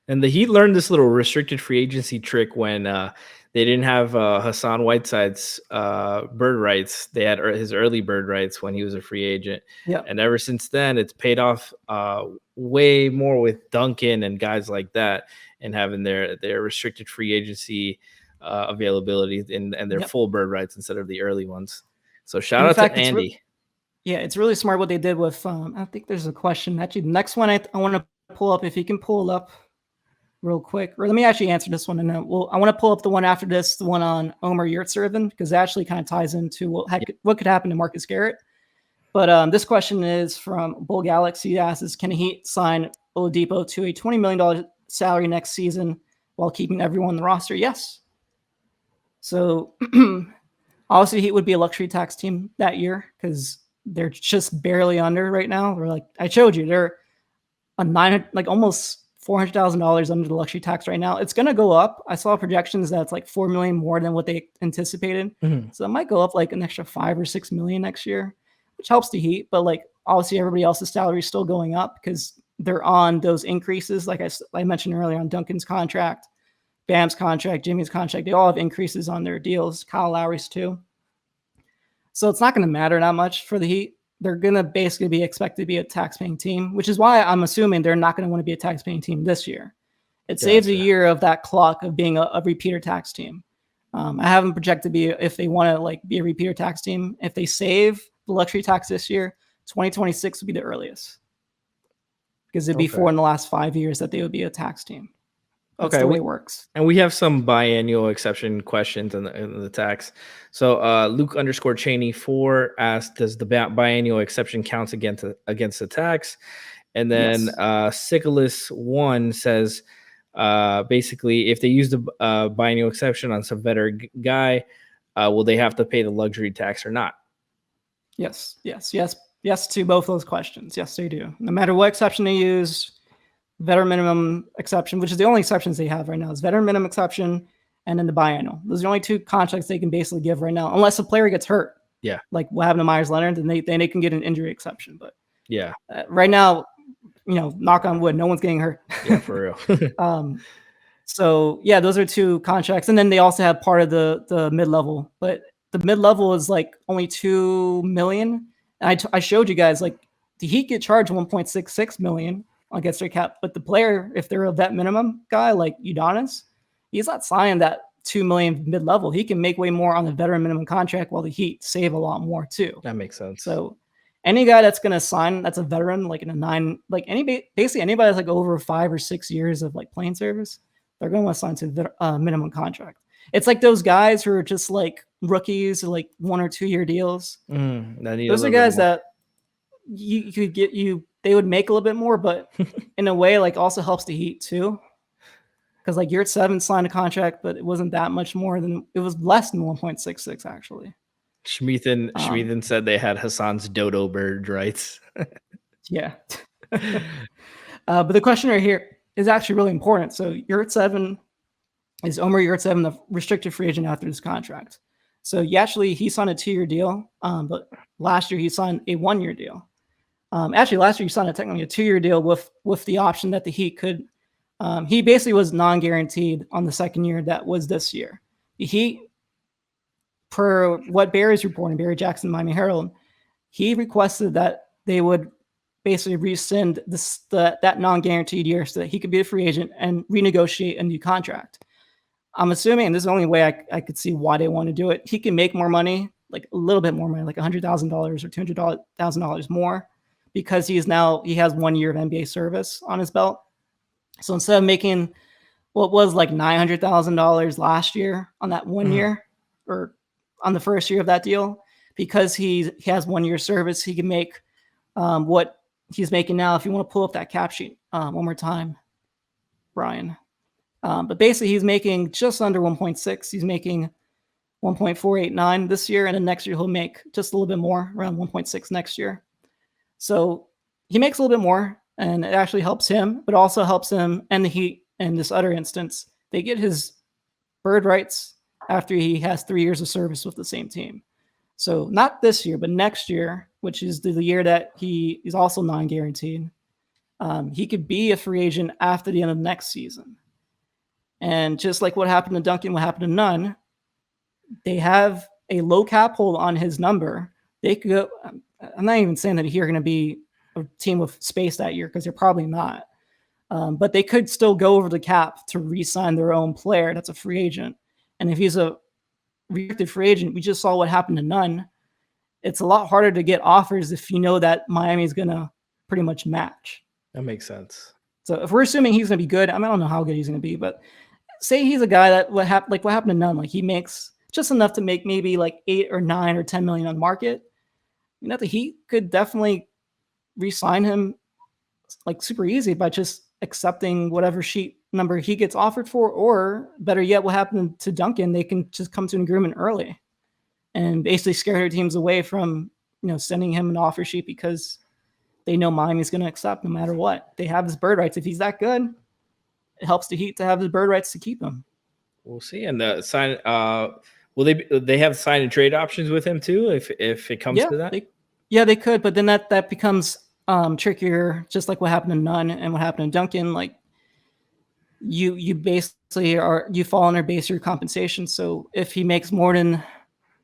And the Heat learned this little restricted free agency trick when they didn't have Hassan Whiteside's bird rights. They had his early bird rights when he was a free agent. Yeah. And ever since then, it's paid off way more with Duncan and guys like that, and having their restricted free agency availability and their full bird rights instead of the early ones. So shout out to Andy. It's really smart what they did with. I think there's a question. Actually, the next one I want to pull up, if you can pull it up real quick, or let me actually answer this one, and then I want to pull up the one after this, the one on Omer Yurtseven, because it actually kind of ties into what could happen to Marcus Garret. But this question is from Bull Galaxy. He asks, can the Heat sign Oladipo to a $20 million salary next season while keeping everyone on the roster? Yes. So obviously Heat would be a luxury tax team that year because they're just barely under right now. We're like, I showed you, they're almost $400,000 under the luxury tax right now. It's going to go up. I saw projections that's like 4 million more than what they anticipated. So it might go up like an extra 5 or 6 million next year, which helps the Heat. But like obviously everybody else's salary is still going up because they're on those increases. Like I mentioned earlier on Duncan's contract, Bam's contract, Jimmy's contract, they all have increases on their deals. Kyle Lowry's too. So it's not going to matter that much for the Heat. They're going to basically be expected to be a tax-paying team, which is why I'm assuming they're not going to want to be a tax-paying team this year. It saves a year of that clock of being a repeater tax team. I have them projected to be, if they want to like be a repeater tax team, if they save the luxury tax this year, 2026 would be the earliest. Because it'd be 4 in the last 5 years that they would be a tax team. That's the way it works. And we have some biannual exception questions in the tax. So Luke_Cheney4 asked, does the biannual exception counts against the tax? And then Sickles1 says, basically, if they use the biannual exception on some veteran guy, will they have to pay the luxury tax or not? Yes to both those questions. Yes, they do. No matter what exception they use, veteran minimum exception, which is the only exceptions they have right now, is veteran minimum exception and then the biannual. Those are the only two contracts they can basically give right now, unless a player gets hurt. Yeah. Like what happened to Myers Leonard, then they can get an injury exception. But yeah, right now, knock on wood, no one's getting hurt. Yeah, for real. So yeah, those are two contracts. And then they also have part of the mid-level, but the mid-level is like only 2 million. And I showed you guys, like the Heat get charged 1.66 million against their cap, but the player, if they're a vet minimum guy like Udonis, he's not signing that 2 million mid-level. He can make way more on the veteran minimum contract while the Heat save a lot more too. That makes sense. So any guy that's going to sign, that's a veteran, like in a 9, like basically anybody that's like over 5 or 6 years of like playing service, they're going to want to sign to the minimum contract. It's like those guys who are just like rookies, like 1 or 2 year deals. Those are guys that you could get they would make a little bit more, but in a way, like also helps the Heat too. Because like Yurt 7 signed a contract, but it wasn't that much more than, it was less than 1.66 actually. Schmieden said they had Hassan's dodo bird rights. Yeah. But the question right here is actually really important. So Yurt 7 is Omer Yurt 7, the restricted free agent after this contract. So he signed a 2-year deal, but last year he signed a 1-year deal. Actually, last year he signed technically a 2-year deal with the option that the Heat could. He basically was non-guaranteed on the 2nd year. That was this year. The Heat, per what Barry's reporting, Barry Jackson, Miami Herald, he requested that they would basically rescind that non-guaranteed year so that he could be a free agent and renegotiate a new contract. I'm assuming, and this is the only way I could see why they want to do it, he can make more money, like a little bit more money, like $100,000 or $200,000 more, because he has 1 year of NBA service on his belt. So instead of making what was like $900,000 last year on that 1 year, or on the first year of that deal, because he has 1 year service, he can make what he's making now. If you want to pull up that cap sheet one more time, Brian. But basically, he's making just under 1.6. He's making 1.489 this year, and then next year he'll make just a little bit more, around 1.6 next year. So he makes a little bit more, and it actually helps him, but also helps him and the Heat in this other instance. They get his bird rights after he has 3 years of service with the same team. So not this year, but next year, which is the year that he is also non-guaranteed. He could be a free agent after the end of next season. And just like what happened to Duncan, what happened to Nunn, they have a low cap hold on his number. They could go, I'm not even saying that here are going to be a team with space that year, because they're probably not. But they could still go over the cap to re-sign their own player that's a free agent. And if he's a restricted free agent, we just saw what happened to Nunn. It's a lot harder to get offers if you know that Miami is going to pretty much match. That makes sense. So if we're assuming he's going to be good, I don't know how good he's going to be, but say he's a guy that what happened to Nunn, like he makes just enough to make maybe like 8 or 9 or 10 million on the market. the Heat could definitely re-sign him like super easy by just accepting whatever sheet number he gets offered for, or better yet, what happened to Duncan, they can just come to an agreement early and basically scare their teams away from, sending him an offer sheet because they know Miami's going to accept no matter what. They have his bird rights. If he's that good, it helps the Heat to have his bird rights to keep him. We'll see. And the sign, will they have sign and trade options with him too if it comes to that? They could, but then that becomes trickier, just like what happened to Nunn and what happened to Duncan. Like you basically you fall under base your compensation. So if he makes more than,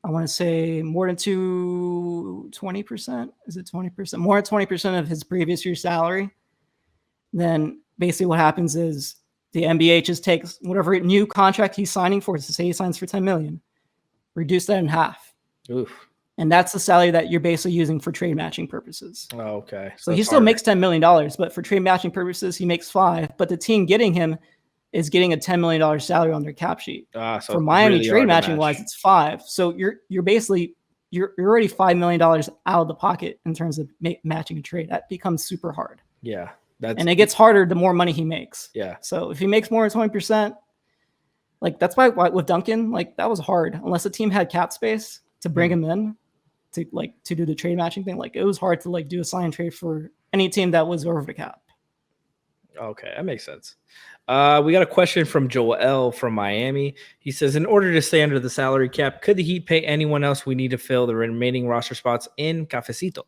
I want to say more than 20%, is it 20%? More than 20% of his previous year's salary, then basically what happens is the NBA just takes whatever new contract he's signing for, to say he signs for $10 million, reduce that in half. Oof. And that's the salary that you're basically using for trade matching purposes. Oh, okay. So he still makes $10 million, but for trade matching purposes, he makes $5 million. But the team getting him is getting a $10 million salary on their cap sheet. So for Miami, really trade matching wise, it's $5 million. So you're basically you're already $5 million out of the pocket in terms of matching a trade. That becomes super hard. Yeah, and it gets harder the more money he makes. Yeah. So if he makes more than 20%, like that's why with Duncan, like that was hard. Unless the team had cap space to bring him in to do the trade matching thing, like it was hard to like do a sign and trade for any team that was over the cap. Okay, that makes sense. We got a question from Joel from Miami. He says, in order to stay under the salary cap, could the Heat pay anyone else we need to fill the remaining roster spots in Cafecito?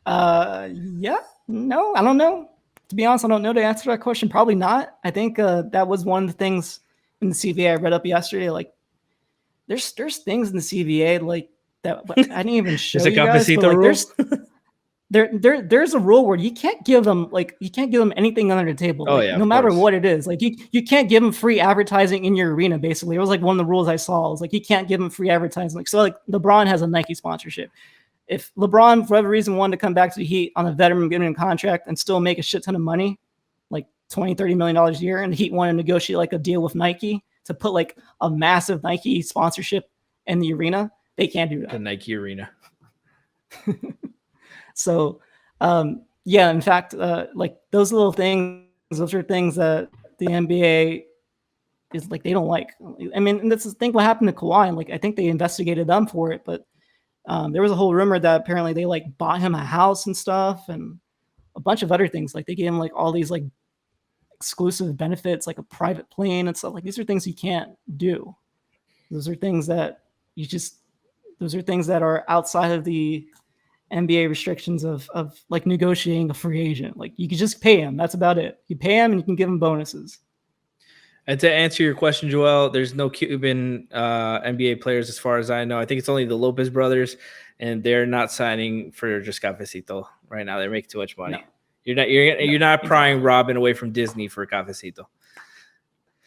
Yeah, no, I don't know. To be honest, I don't know the answer to that question. Probably not. I think that was one of the things in the CBA I read up yesterday. Like, there's things in the CBA like that I didn't even show you guys. But, like, there's a rule where you can't give them anything under the table. Oh, like, yeah, no matter what it is. Like you can't give them free advertising in your arena. Basically, it was like one of the rules I saw. It was like you can't give them free advertising. Like, so like LeBron has a Nike sponsorship. If LeBron, for whatever reason, wanted to come back to the Heat on a veteran minimum contract and still make a shit ton of money, like $20-30 million a year, and the Heat want to negotiate like a deal with Nike to put like a massive Nike sponsorship in the arena, they can't do that. The Nike arena. So, yeah, in fact, like those little things, those are things that the NBA is like, they don't like. I mean, and that's the thing what happened to Kawhi. Like, I think they investigated them for it, but there was a whole rumor that apparently they like bought him a house and stuff and a bunch of other things. Like they gave him like all these like exclusive benefits, like a private plane and stuff. Like these are things you can't do. Those are things that are outside of the NBA restrictions of like negotiating a free agent. Like you can just pay him. That's about it. You pay him and you can give him bonuses. And to answer your question, Joel, there's no Cuban NBA players as far as I know. I think it's only the Lopez brothers, and they're not signing for just Cafecito right now. They make too much money. No. You're not prying Robin away from Disney for Cafecito.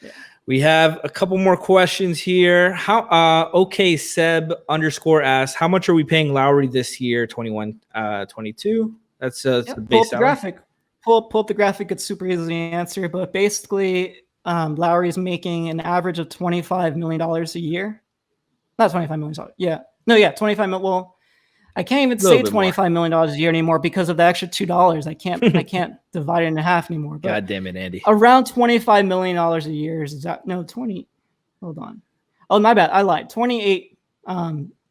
Yeah. We have a couple more questions here. Seb _ asks, how much are we paying Lowry this year? 21-22. That's the base pull up the salary. graphic. Pull up the graphic. It's super easy to answer, but basically Lowry is making an average of $25 million a year. Not $25 million. Yeah. No, yeah, 25 million. Well, I can't even say $25 million a year anymore because of the extra $2. I can't divide it in half anymore. But God damn it, Andy. Around $25 million a year is that? No, 20. Hold on. Oh, my bad. I lied. $28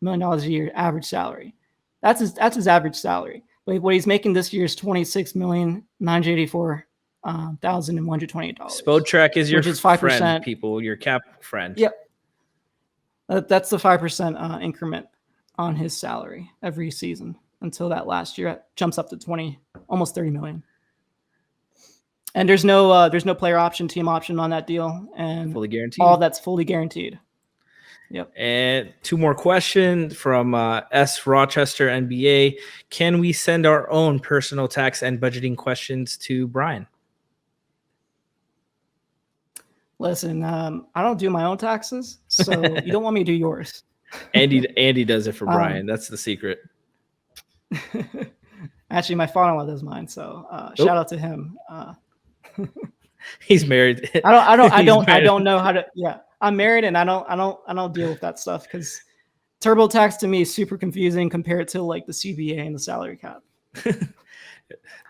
million a year average salary. That's his average salary. But what he's making this year is $26,984,128. Spotrac is your 5%. Friend, people, your cap friend. Yep. That's the 5% increment on his salary every season until that last year it jumps up to almost 30 million. And there's no player option, team option on that deal, and fully guaranteed. All that's fully guaranteed. Yep. And two more questions from S Rochester NBA. Can we send our own personal tax and budgeting questions to Brian? Listen, I don't do my own taxes, so you don't want me to do yours. Andy does it for Brian. That's the secret. Actually, my father-in-law does mine, so shout out to him. He's married. I don't know how to. Yeah, I'm married, and I don't deal with that stuff because TurboTax to me is super confusing compared to like the CBA and the salary cap.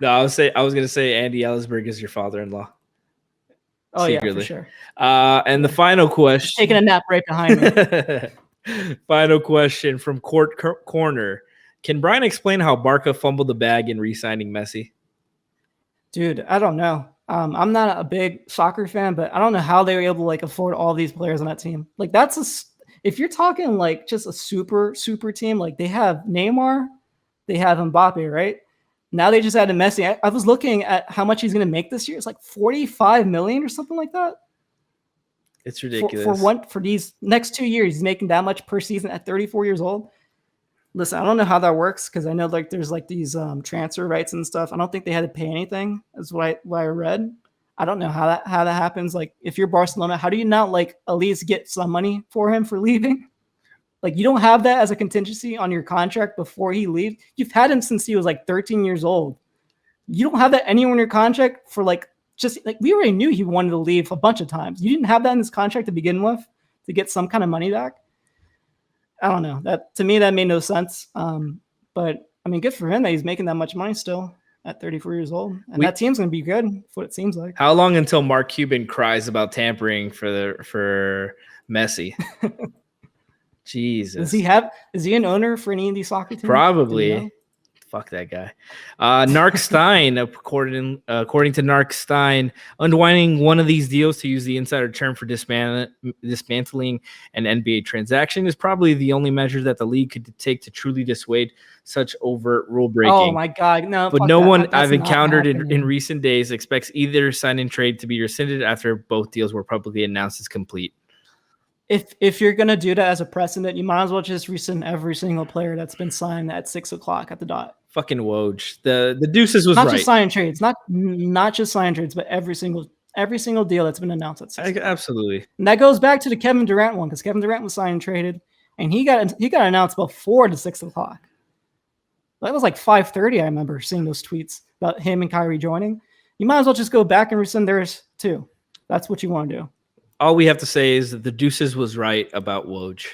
No, I was gonna say Andy Ellisberg is your father-in-law. Oh Secretly. yeah, for sure. And the final question, Taking a nap right behind me. final question from Corner. Can Brian explain how Barca fumbled the bag in re-signing Messi? Dude, I don't know. I'm not a big soccer fan, but I don't know how they were able to like afford all these players on that team. Like if you're talking like just a super team, like they have Neymar, they have Mbappe, right? Now they just added Messi. I was looking at how much he's going to make this year. It's like 45 million or something like that. It's ridiculous. For these next 2 years, he's making that much per season at 34 years old. Listen, I don't know how that works because I know like there's like these transfer rights and stuff. I don't think they had to pay anything. That's what I read. I don't know how that happens. Like if you're Barcelona, how do you not like at least get some money for him for leaving? Like you don't have that as a contingency on your contract before he leaves. You've had him since he was like 13 years old. You don't have that anywhere in your contract for like just like we already knew he wanted to leave a bunch of times. You didn't have that in his contract to begin with to get some kind of money back. I don't know. That to me that made no sense. But I mean, good for him that he's making that much money still at 34 years old, and that team's gonna be good. For what it seems like. How long until Mark Cuban cries about tampering for Messi? Jesus. Is he an owner for any of these soccer teams? Probably. You know? Fuck that guy. Narc Stein, according to Narc Stein, unwinding one of these deals, to use the insider term for dismantling an NBA transaction, is probably the only measure that the league could take to truly dissuade such overt rule breaking. Oh my God, no! But no one I've encountered in recent days expects either sign and trade to be rescinded after both deals were publicly announced as complete. If you're gonna do that as a precedent, you might as well just rescind every single player that's been signed at 6:00 at the dot. Fucking Woj. The Deuces was not right. Just sign trades, not just sign trades, but every single deal that's been announced at 6:00. Absolutely. And that goes back to the Kevin Durant one because Kevin Durant was signed and traded, and he got announced before the 6:00. That was like 5:30. I remember seeing those tweets about him and Kyrie joining. You might as well just go back and rescind theirs too. That's what you want to do. All we have to say is that the Deuces was right about Woj.